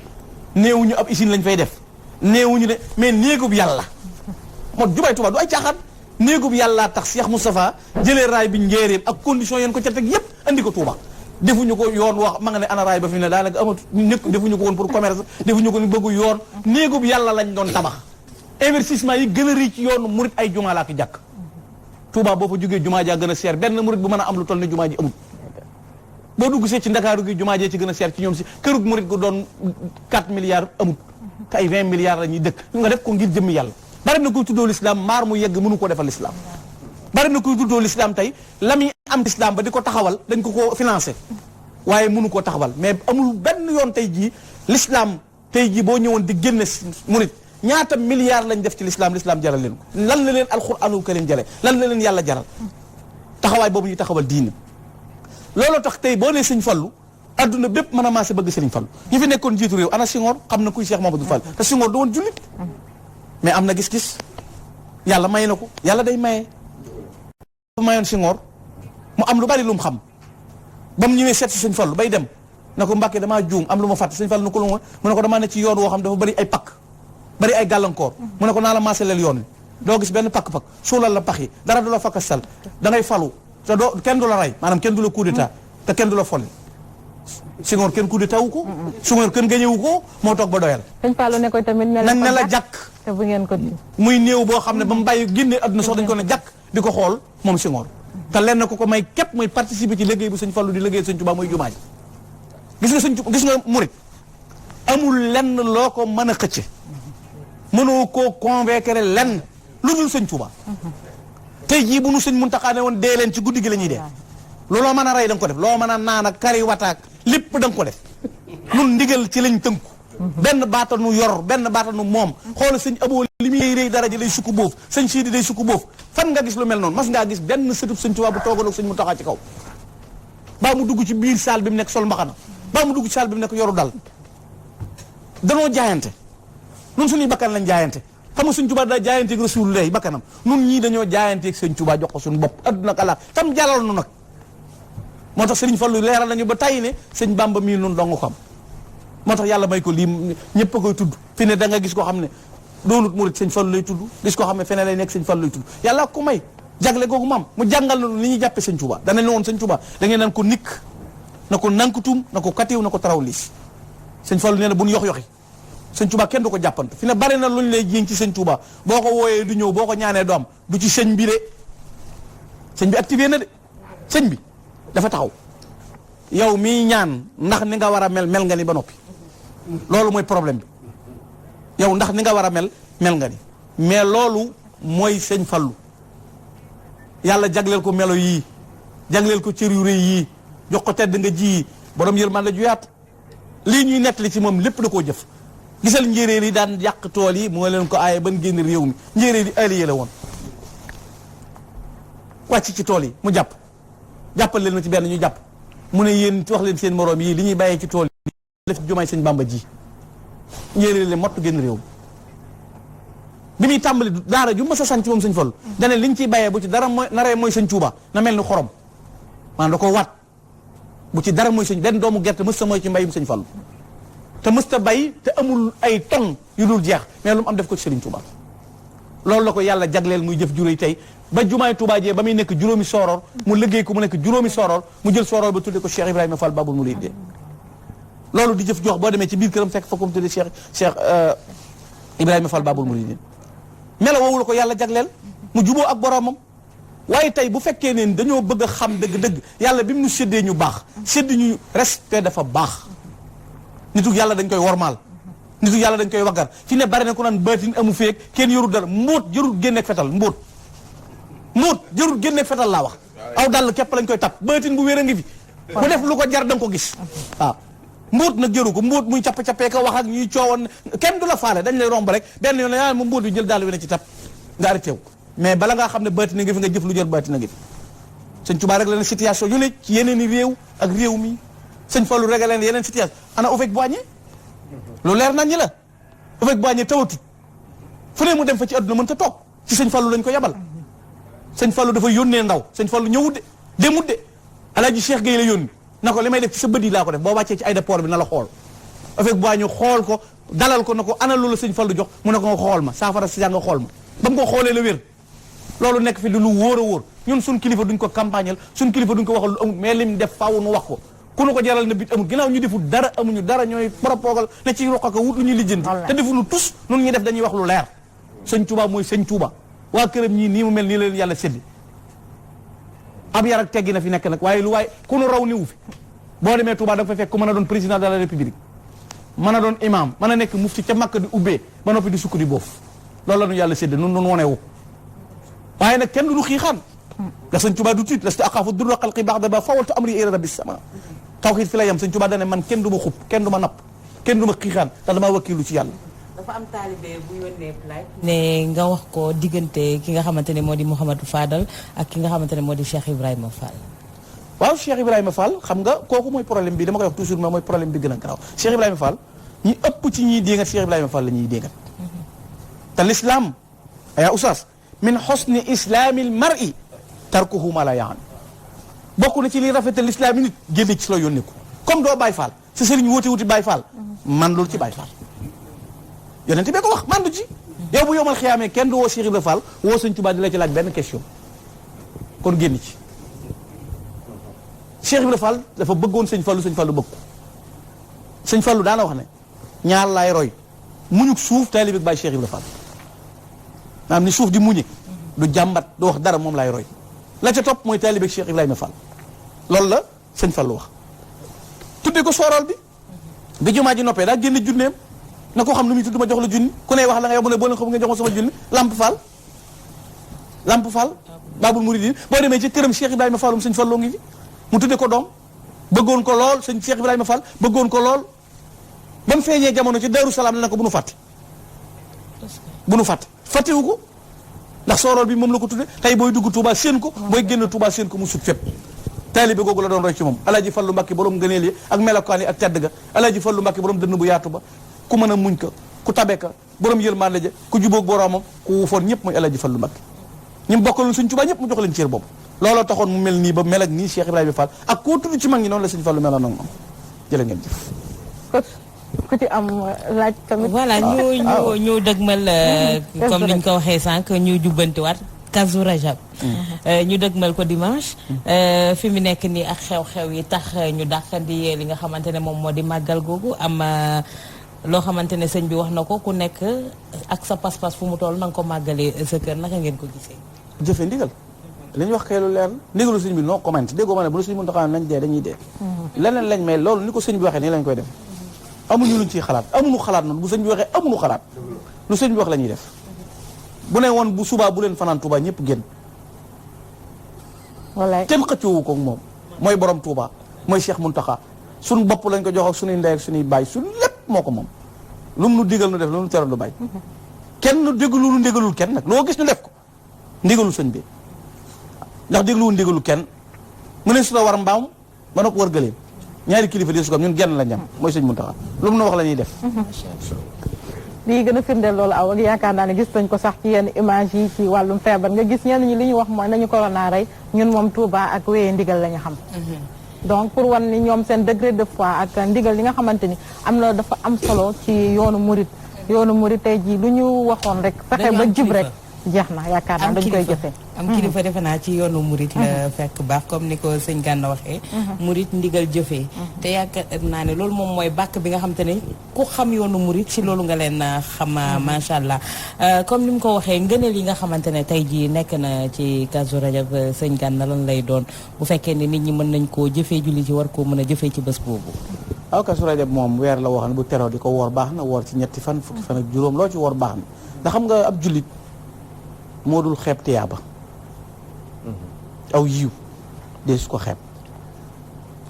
néewuñu ab usine lañ fay def néewuñu de mais néegub yàlla moo jumaay Tuubaa du ay caaxaan néegub yàllaa tax Cheikh Moustapha jëlee raay bi njéeréem ak condition yeen ko ca teg yépp andi ko Tuubaa defuñu ko yoon wax ma nga ne ana raay ba fi ne daanaka amatu ñëkk defuñu ko woon pour commerce defuñu ko ni bëggu yoon néegub yàlla lañ doon tabax investissement yi gën a rëy ci yoonu murit ay jumaa laa ko jàkk Tuubaa boo fa jógee jumaa jaa gën a seer benn murit bu mën a am lu toll ne jumaa ji amul boo dugg see ci Ndakaaru gi jumaa jee ci gën a seer ci ñoom si kërug murit gu doon 4 milliards amul te ay 20 milliards la ñuy dëkk ñu nga def ko ngir jëmmi yàlla bari na koy tuddoo l'islam maar mu yegg mënu koo defal l'islam bari na koy tuddoo l'islam tey la muy am l'islam ba di ko taxawal dañ ko financé waaye mënu koo taxawal mais amul benn yoon tey jii l'islam tey jii boo ñëwoon di génne murit ñaata milliards lañ def ci l'islam jaral leen ko lan la leen alxuraanul karim jale lan la leen yàlla jaral taxawaay boobu ñuy taxawal diine looloo tax tey boo nee sëñ Fallu adduna bépp mën a maase bëgg sëriñ Fallu ñi fi nekkoon jiitu réew ana Senghor xam na kuy Cheikh Mamadou Fall te Senghor da woon jullit mais am na gis-gis yàlla may na ko yàlla day maye mayoon Senghor mu am lu bari lu mu xam ba mu ñëwee seet si sëñ Fallu bay dem na ko Mbàkke damaa juum am lu ma fàtte sëñ Fallu na ko lu ma mu ne ko damaa ne ci yoon woo xam dafa bari ay pakk bari ay gàllankoor mu ne ko naa la maaseleel yoon wi doo gis benn pakk-pakk suulal la pax yi dara du la fakkastal da ngay falu te doo kenn du la rey maanaam kenn du la coup d'état te kenn du la folli Senghor kenn coup d'état wu ko Senghor kenn gañewu ko moo toog ba doyal sëñ Fallou ne ko tamit nañ ne la jàkk te bu ngeen ko muy néew boo xam ne ba mu bàyyi génne adduna sax dañ ko ne jàkk di ko xool moom Senghor te lenn ko may képp muy participer ci liggéey bu sëñ Fallou di liggéey sëñ Tuubaa muy jumaa ji gis nga murit amul lenn loo ko mën a xëcce mënoo koo convaincre lenn lu dul sëñ Tuubaa tey jii bu nu sëñ Muntaxa ne woon dee leen ci guddi gi la ñuy dee looloo mën a rey da nga ko def loo mën a naan ak kari wataak lépp da nga ko def nun ndigal ci lañ tënku benn baata nu yor benn baata nu moom xoola sëñ Aboo li muy rëy dara ji day sukk boof sëñ Siidi day sukk boof fan nga gis lu mel noonu mas ngaa gis benn sëtub sëñ Tuubaa bu toogoon ak sëñ Muntaxa ci kaw baa mu dugg ci biir saal bi mu nekk sol mbaxana baa mu dugg ci saal bi mu nekk yoru dal danoo jaayante nun suñuy bakkan lañ jaayante xam nga sëñ Tuubaa daa jaayanteeg Rasulullah bakkanam nun ñii dañoo jaayanteeg sëñ Tuubaa jox ko suñu bopp adduna ak àllaaxira tam jalal nu nag moo tax sëriñ Fallu leeral nañu ba tey ne sëñ Bamba mii nun dong ko am moo tax yàlla may ko lii ñëpp a koy tudd fi ne da nga gis koo xam ne doonut murit sëñ Fallu lay tudd gis koo xam ne feneen lay nekk sëñ Fallu lay tudd yàlla ko may jagle googu maam mu jàngal na ni ñuy jàppe sëñ Tuubaa dana ne woon sëñ Tuubaa da ngeen naan ko nikk na ko nankutum na ko katiw na ko taraw liis sëñ Fallu nee na bu ñu yox-yoxi sëñ Tuubaa kenn du ko jàppante fi ne bari na luñ lay jéng ci sëñ Tuubaa boo ko wooyee du ñëw boo ko ñaanee du am du ci sëñ bi de sëñ bi activé na de sëñ bi dafa taxaw yow mii ñaan ndax ni nga war a mel nga ni ba noppi loolu mooy problème bi yow ndax ni nga war a mel nga ni mais loolu mooy sëñ Fallu yàlla jagleel ko melo yii jagleel ko cër yu rëy yii jox ko tedd nga ji yi borom yërmande ju yaat lii ñuy nettali ci moom lépp da koo jëf gisal njéeréer yi daan yàq tool yi moo leen ko aaye ban génn réew mi njéeréer yi allié la woon wàcc ci tool yi mu jàppal leen ma ci benn ñu jàpp mu ne yéen wax leen seen moroom yi li ñuy bàyyee ci tool yi def jumaay sëñ Bamba ji njéeréer leen mottu génn réew mi bi muy tàmbali daara ju mas a sanc moom sëñ Fallu dane liñ ciy bàyyee bu ci dara mooy naree mooy sëñ Tuuba na mel ni xorom maanaam da ko waat bu ci dara mooy sëñ benn doomu gerte mës ta mooy ci mbayum sëñ Fallu te mës ta bay te amul ay ton yu dul jeex mais lu mu am def ko ci Sëriñ Tuuba loolu la ko yàlla jagleel muy jëf juróoy tey ba jumaay Tuuba jee ba muy nekk juróomi sooroor mu liggéey ko mu nekk juróomi sooroor mu jël sooroor ba tudde ko Cheikh Ibrahima Fall Babul Mourideen loolu di jëf jox boo demee ci biir këram fekk fa ko mu tudde Cheikh Ibrahima Fall Babul Mourideen melo woowu la ko yàlla jagleel mu juboo ak boromam waaye tey bu fekkee ne dañoo bëgg a xam dëgg-dëgg yàlla bi mu nu séddee ñu baax sédd ñu respect dafa baax nitu yàlla dañ koy wormaal nitu yàlla dañ koy waggar fi ne bari na ku naan baatin amu feek kenn yorul dara mbóot jarul génneeg fetal mbóot jarul génneeg fetal laa wax aw dàll képp lañ koy tap baatin bu wér a ngi fi bu def lu ko jar da nga ko gis waaw mbóot nag jëru ko mbóot muy cappa-cappee ko wax ak ñuy coowoon kenn du la faale dañ lay romb rek benn yoon yaa mu mbóot yu jël daal wi ne ci tap nga arrêté wu mais bala ngaa xam ne baatin a ngi fi nga jëf lu jël baatin a ngi fi sëñ Tuubaa rek la ne situation yu ne ci yeneen i réew ak réew mi sëñ Fallu rek leen yeneen situation ana Houphouët-Boigny lu leer nañ ñi la Houphouët-Boigny tawatut fu ne mu dem fa ci àdduna mën ta toog ci sëñ Fallu lañ ko yabal sëñ Fallu dafa yónnee ndaw sëñ Fallu ñëwut de demut de Alaaji Cheikh Gueye la yónni na ko li may def ci sa bët yi laa ko def boo wàccee ci aéroport bi na la xool Houphouët-Boigny xool ko dalal ko na ko ana loolu sëñ Fallu jox mu ne ko nga xool ma saafara si nga xool ma ba mu ko xoolee la wér loolu nekk fi di lu wóor a wóor ñun suñ kilifa duñ ko campagnal suñ kilifa duñ ko waxal lu amul mais lim def faaw nu wax ko ku nu ko jaral na bit amul ginnaaw ñu deful dara amuñu dara ñooy propogal ne ci roq ko wut lu ñuy lijjanti te defuñu tus nun ñuy def dañuy wax lu leer sëñ Tuuba mooy sëñ Tuuba waa këram ñii nii mu mel nii la leen yàlla séddi ab yar ak teggi na fi nekk nag waaye lu waaye ku nu raw niwu fi boo demee Tuuba da nga fay fekk ku mën a doon président de la république mën a doon imam mën a nekk mufti ca Makka di ubbee ba noppi di sukk di boof loolu la ñu yàlla séddi nun nun wonewu waaye nag kenn du xiixaan ndax sëñ Tuuba du tiit lasta axaafu durra xalqi ba'da ba fawaltu amri ila rabbi sama tawxiid fi la yem sëñ Tuuba dane man kenn du ma xub kenn du ma napp kenn du ma xiixaan te damaa wakkilu ci yàlla dafa am taalibe bu yónnee plaque ne nga wax ko diggante ki nga xamante ne moo di Mouhamadou Fadal ak ki nga xamante ne moo di Cheikh Ibrahima Fall waaw Cheikh Ibrahima Fall xam nga kooku mooy problème bi dama koy wax toujours mooy problème bi gën a garaaw Cheikh Ibrahima Fall ñi ëpp ci ñiy déngat Cheikh Ibrahima Fall la ñuy déngat te l'islam yaa oustaz min xosni islamil mar'i tarkuhu ma la yaani bokk na ci li rafetal l'islam yi nit génne ci la yónnee ko comme doo Baye Fall sa sëriñ wuti Baye Fall man loolu ci Baye Fall yonente bee ko wax man du ci yow bu yomal xiyaamee kenn du woo Cheikh Ibrahima Fall woo sëñ Tuubaa di la ci laaj benn question kon génn ci Cheikh Ibrahima Fall dafa bëggoon sëñ Fallu bëgg ko sëñ Fallu daana wax ne ñaar laay roy muñuk suuf taalibe Baye Cheikh Ibrahima Fall maanaam ni suuf di muñe du jàmbat du wax dara moom laay roy la ca topp mooy taalibe Cheikh Ibrahima Fall loolu la sëñ Fallu wax tuddee ko soorool bi jumaa ji noppee daa génne junneem na ko xam lu muy tudd ma jox la junni ku ne wax la nga yow mu ne boo leen xam nga jox ma sama junni Lamp Fall Babul Mouridine boo demee ci këram Cheikh Ibrahima Fallum sëñ Falloo ngi fi mu tuddee ko doom bëggoon ko lool sëñ Cheikh Ibrahima Fall bëggoon ko lool ba mu feeñee jamono ci Daaru Salaam la ne ko bu nu fàtte fàttewu ko ndax soorool bi moom la ko tudde tey booy dugg Touba seen ko booy génn Touba seen ko mu sut fépp taalibe googu la doon roy ci moom Alaaji Fallu Mbàkke borom ngëneel yi ak melokaan yi ak tedd ga Alaaji Fallu Mbàkke borom dënn bu yaatu ba ku mën a muñ ka ku tabe ka borom yërmande ja ku jubóog boromam ku wufoon ñëpp mooy Alaaji Fallu Mbàkke ñi mu bokkaloon sëñ Tuubaa ñëpp mu jox leen cër boobu looloo taxoon mu mel nii ba mel ak nii Cheikh Ibrahima Fall ak koo tudd ci mag ñi noonu la sëñ Fallu meloon ak moom jërë ngeen jëf ku ci am laaj tamit voilà ñu dëgmal comme niñ ko waxee sànq ñu jubbantiwaat Kazu Rajab ñu dëgmal ko dimanche fi mu nekk nii ak xew-xew yi tax ñu dàqandi li nga xamante ne moom moo di màggal googu am loo xamante ne sëñ bi wax na ko ku nekk ak sa pas-pas fu mu toll na nga ko màggalee sa kër naka ngeen ko gisee jëfe ndigal li ñu wax kay lu leer ndigalu sëñ bi non comment déggoo ma ne bu la sëñ mën taxaw nañ dee dañuy dee leneen lañ may loolu ni ko sëñ bi waxee nii lañ koy def amuñu luñ ciy xalaat amuñu xalaat noonu bu sëñ bi waxee amuñu xalaat lu sëñ bi wax la ñuy def bu ne woon bu subaa bu leen fanaan Touba ñëpp génn wallaay kenn xëccoowu ko moom mooy borom Touba mooy Cheikh Mountakha suñu bopp lañ ko jox ak suñuy ndey ak suñuy baay suñu lépp moo ko moom lu mu nu digal nu def lu mu teral lu bàyyi kenn nu déglu lu ndigalul kenn nag loo gis ñu def ko ndigalul sëñ bi ndax dégluwul ndigalul kenn mu ne su la war mbaam ba na ko war gëleen ñaari kilifa di su ko ñun genn la ñam mooy sëñ Mountakha lu mu nu wax la ñuy def lii gën a firndeel loolu aw ak yaakaar naa ne gis nañ ko sax ci yenn image yi ci wàllum feebar nga gis ñenn ñi li ñu wax mooy nañu corona rey ñun moom Touba ak wéyee ndigal la ñu xam donc pour wan ni ñoom seen degré de foi ak ndigal li nga xamante ni am na dafa am solo ci yoonu murit tey jii lu ñu waxoon rek fexe ba jib rek jeex na yaakaar naa dañ koy jëfee am kilifa defe naa ci yoonu murit la fekk baax comme ni ko sëñ Gana waxee murit ndigal jëfee te yaakaar naa ne loolu moom mooy bàkk bi nga xam te ne ku xam yoonu murit ci loolu nga leen xam macha allah comme ni mu ko waxee ngëneel yi nga xamante ne tey jii nekk na ci Kazu Rajab sëñ Gana lan lay doon bu fekkee ne nit ñi mën nañ koo jëfee julli ci war koo mën a jëfee ci bés boobu waaw Kazu Rajab moom weer la waxam bu teroo di ko woor baax na woor ci ñetti fan fukki fan ak juróom loo ci woor baax na ndax xam nga ab jullit moo dul xeeb tiyaaba aw yiw dee su ko xeeb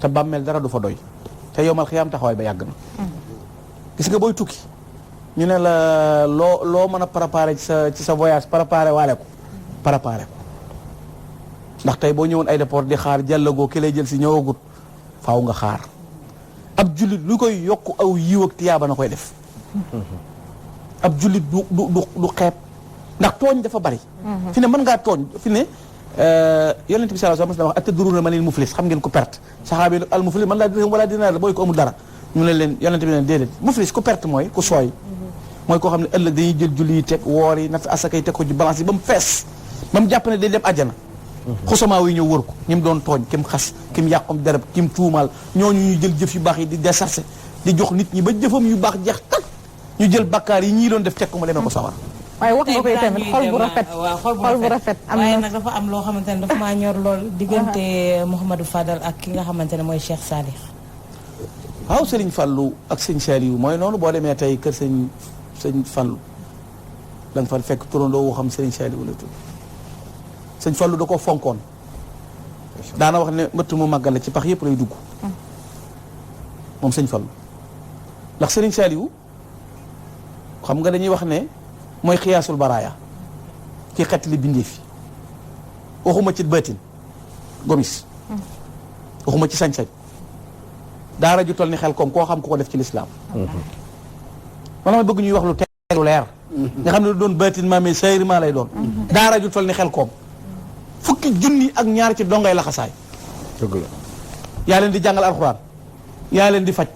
te bàmmeel dara du fa doy te yomal xiyaam taxawaay ba yàgg na gis nga booy tukki ñu ne la loo mën a préparer ci sa voyage préparer waale ko ndax tey boo ñëwoon aéroport di xaar jàllagoo ki lay jël si ñëwagut faaw nga xaar ab jullit lu koy yokk aw yiw ak tiyaaba na koy def ab jullit du xeeb ndax tooñ dafa bari fi ne mën ngaa tooñ fi ne yonent bi sallallahu alayhi wasallam wax atadruuna manil muflis xam ngeen ko perte saxaaba yi al muflis man laa dirham wala dinaar la booy ko amul dara ñu ne leen yonent bi ne déedéet muflis ku perte mooy ku sooy mooy koo xam ne ëllëg dañuy jël julli yi teg woor yi natt asaka yi teg ko ci balance yi ba mu fees ba mu jàpp ne day dem àjjana xusamaaw yi ñëw wër ko ñi mu doon tooñ kim xas kim yàqum dereb kim tuumaal ñooñu ñu jël jëf yu baax yi di décharger di jox nit ñi ba jëfam yu baax jeex tak ñu jël bakkaar yi ñii doon def teg ko ma leen ko sawar waaye wax nga koy tamit xol bu rafet xol bu rafet am waaye na nag dafa am loo xamante ne dafa maa ñor lool diggante Mouhamadou Fadal ak ki nga xamante ne mooy Cheikh Salih waaw Serigne Fallou ak sëñ Saliou mooy noonu boo demee tey kër sëñ Fallou da nga fa fekk turandoo woo xam Serigne Saliou la tudd sëñ Fallou da koo fonkoon daana wax ne mbëtt mu màggal la ci pax yëpp lay dugg moom sëñ Fallou ndax Serigne Saliou xam nga dañuy wax ne mooy xiyaasul baraaya ki xett li bindee fi waxuma ci bëtin gomis waxuma ci sañ-sañ daara ju toll ni xel koom koo xam ku ko def ci lislaam man ma bëgg ñuy wax lu teelu leer nga xam ne du doon bëtin maamee sayri maa lay doon daara ju toll ni xel koom fukki junni ak ñaar ci dongay laxasaay dëgg la yaa leen di jàngal alxuraan yaa leen di faj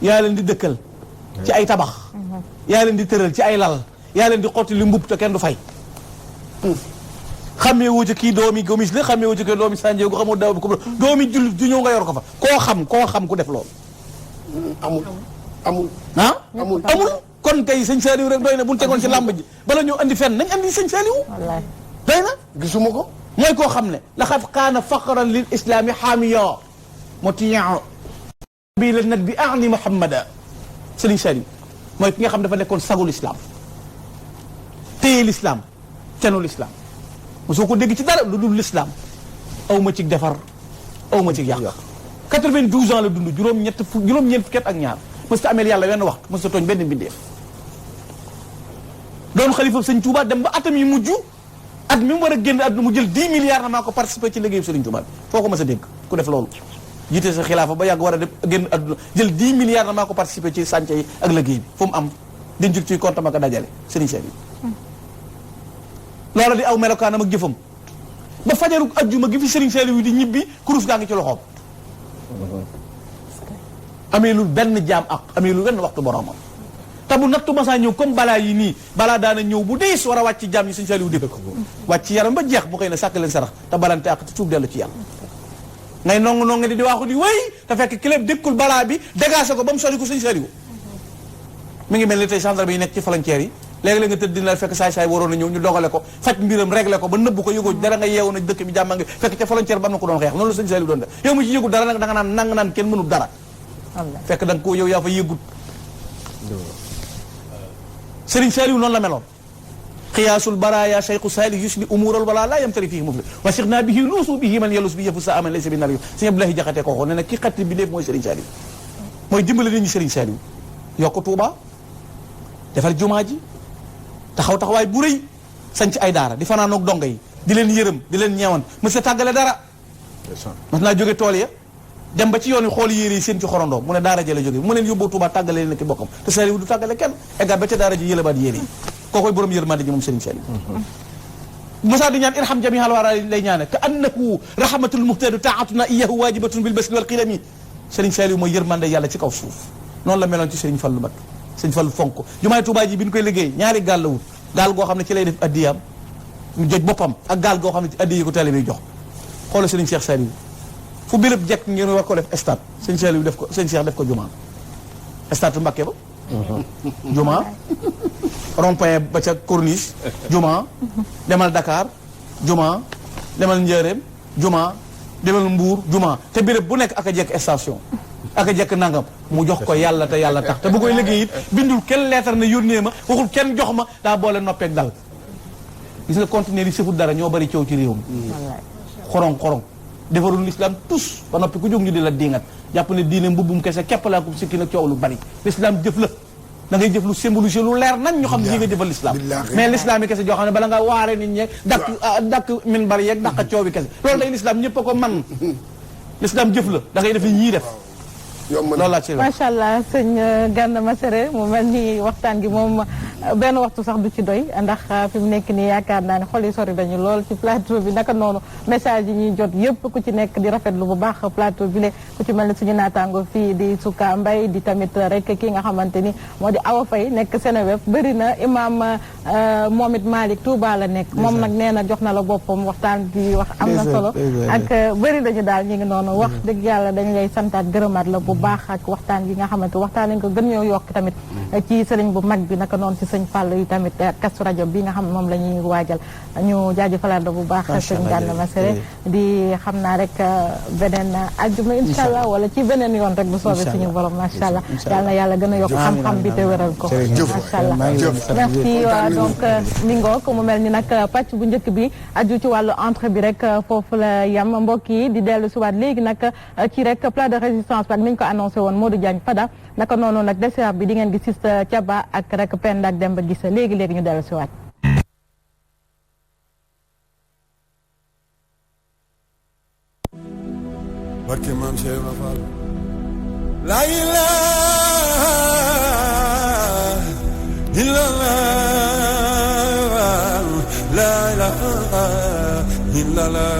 yaa leen di dëkkal ci ay tabax yaa leen di tëral ci ay lal yaa leen di xotti li mbubb te kenn du fay xamee wu ci kii doomi gomis la xamee wu ci kii doomi sànjee gu xamoo daw bi ko doomi jullit ju ñëw nga yor ko fa koo xam ku def loolu amul amul kon kay sëñ Saliou rek doy na bu ñu tegoon ci làmb ji bala ñoo andi fenn nañ andi sëñ Saliou wallaay doy na gisuma ko mooy koo xam ne laqad kaana faqran lil islami xaamiya motiyan bi la nag bi ani Muhammada sëriñ Saliou mooy ki nga xam dafa nekkoon sagul islam téye l'islam kenul islam mosoo ko dégg ci dara lu dul l'islam aw ma ci defar aw ma ci yàq 92 ans la dund juróom-ñeent fukki at ak ñaar mës ta ameel yàlla wenn waxtu mës ta tooñ benn mbindeef doon xalifa sëñ Touba dem ba atam yi mujj at mi mu war a génn àdduna mu jël 10 milliards na maa ko participé ci liggéeyu sëriñ Touba bi foo ko mës a dégg ku def loolu jiite sa xilaafa ba yàgg war a dem génn àdduna jël 10 milliards na maa ko participé ci sànce yi ak liggéey bi fu mu am dencut ci compte ma ko dajale sëriñ Saliou loola di aw melokaanam ak jëfam ba fajaru ajjuma gi fi sëriñ Saliou di ñibbi kurus gaa ngi ci loxoom amee lul benn jaam ak amee lul benn waxtu boromam te bu nattu masaa ñëw comme balaa yi nii balaa daana ñëw bu diis war a wàcc ci jaam yi sëriñ Saliou dégg ko wàcc ci yaram ba jeex bu xëy na sàkk leen sarax te balante ak te tuub dellu ci yàlla ngay nongu di waaxu di wéy te fekk kileb dékkul balaa bi dégagé ko ba mu sori ko sëriñ Saliou mi ngi mel ni tey gendarme yi nekk ci frontière yi léegi-léeg nga tëdd dina fekk saay-saay waroon na ñëw ñu dogale ko faj mbiram réglé ko ba nëbb ko yëgoo dara nga yeewu na dëkk bi jàmma ngi fekk ca frontière ba am na ko doon xeex noonu la sëñ Saliou doon def yow mu ci yëgul dara nag da nga naan nang naan kenn mënul dara fekk da nga ko yow yaa fa yëgut Serigne Saliou noonu la meloon xiyaasul baraya cheikhu sali yusli umural wala la yamtari fii mufli wa sixna bihi luusu bihi man yalus bi yëfu sa aman laysa bi nar yo Serigne Abdoulaye Jaxate ko waxoon ne nag ki xatti bi lépp mooy Serigne Saliou mooy dimbale nit ñi Serigne Saliou yokk Touba defar jumaa ji taxawaay bu rëy sañ ci ay daara di fanaanoog donga yi di leen yërëm di leen ñeewan monsieur tàggale dara mas naa jóge tool ya dem ba ci yoon wi xool yére yi seen ci xorondoo mu ne daara ja la jóge mu leen yóbboo Touba tàggale leen ki bokkam te Saliou du tàggale kenn eggaat ba ca daara ji yëlebaat yére yi kookoy borom yërmande ji moom Serigne Saliou Moussa di ñaan irham jamihal wara lay ñaane ka annahu rahmatul muhtadu taatuna iyahu wajibatun bil basri wal qilami Serigne Saliou mooy yërmande yàlla ci kaw suuf noonu la meloon ci Serigne Fallou Mbacké Serigne Fallou fonk jumaay Touba ji bi ñu koy liggéey ñaari gaal la wut gaal goo xam ne ci lay def addiyam mu joj boppam ak gaal goo xam ne ci addiya ko tali bi jox xoolal Serigne Cheikh Saliou fu béréb jekk ngeen war ko def stade Serigne Saliou def ko Serigne Cheikh def ko jumaa stade Mbacké ba jumaa rond-point ba ca Corniche jumaa demal Dakar jumaa demal Njaaréem jumaa demal Mbuur jumaa te béréb bu nekk ak a jekk station ak a jekk nangam mu jox ko yàlla te yàlla tax te bu koy liggéey it bindul kenn leetar ne yónnee ma waxul kenn jox ma daa boole noppeeg dal gis nga conteneur yi sëfut dara ñoo bari coow ci réew mi xorong defarul l'islam tous ba noppi ku jóg ñu di la diingat jàpp ne diine mbubbum kese képp laa ko sikki nag coow lu bari l'islam jëf la da ngay jëf lu symbolisé lu leer nañ ñu xam ne yi nga jëfal l'islam mais l'islam yi kese joo xam ne bala nga waare nit ñeeg dakk minbar yeeg dàq coow bi kese loolu day l'islam ñëpp a ko man l'islam jëf la da ngay def li ñii def loolu laa ci macha allah sëñ Gana Messere mu mel ni waxtaan gi moom benn waxtu sax du ci doy ndax fi mu nekk nii yaakaar naa ne xol yi sori dañu lool ci plateau bi naka noonu message yi ñuy jot yëpp ku ci nekk di rafetlu bu baax plateau bi le ku ci mel ni suñu naataango fii di Souka Mbaye di tamit rek ki nga xamante ni moo di Awa Faye nekk Seneweb bëri na imam moom it Malick Touba la nekk moom nag nee na jox na la boppam waxtaan bi wax am na solo ak bëri nañu daal ñu ngi noonu wax dëgg yàlla dañu lay santaat gërëmaat la bu baax ak waxtaan gi nga xamante waxtaan nañ ko gën ñoo yokk tamit ci sëriñ bu mag bi naka noonu ci sëñ Fall yi tamit Kazu Rajab bi nga xam moom la ñuy waajal ñu jaajëfalaat la bu baax sëñ Gana Messere di xam naa rek beneen àjjuma insha allah wala ci beneen yoon rek bu soobee suñu borom macha allah yal na yàlla gën a yokk xam-xam bi te wéral ko macha allah merci donc Mingo ko mu mel ni nag pàcc bu njëkk bi aju ci wàllu entrée bi rek foofu la yam mbokk yi di dellu si waat léegi nag ci rek plat de résistance ak niñ ko annoncé woon Modou Diagne Fada naka noonu nag dessert bi di ngeen gis Sista Thiaba ak rek Penda ak Demba Gisse léegi ñu dellu si waat barke maam Cheikh Ibra Fall la ilaha illallah la ilaha illallah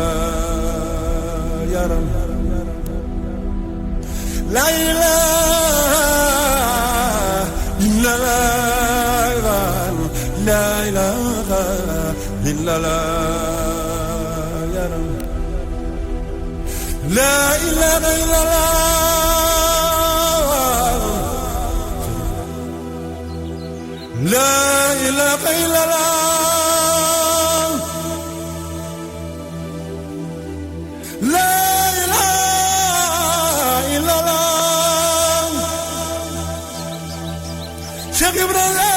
yaram la ilaha illallah la ilaha illallah yaram la ilaha illallah la ilaha illallah la ilaha illallah Cheikh Ibrahima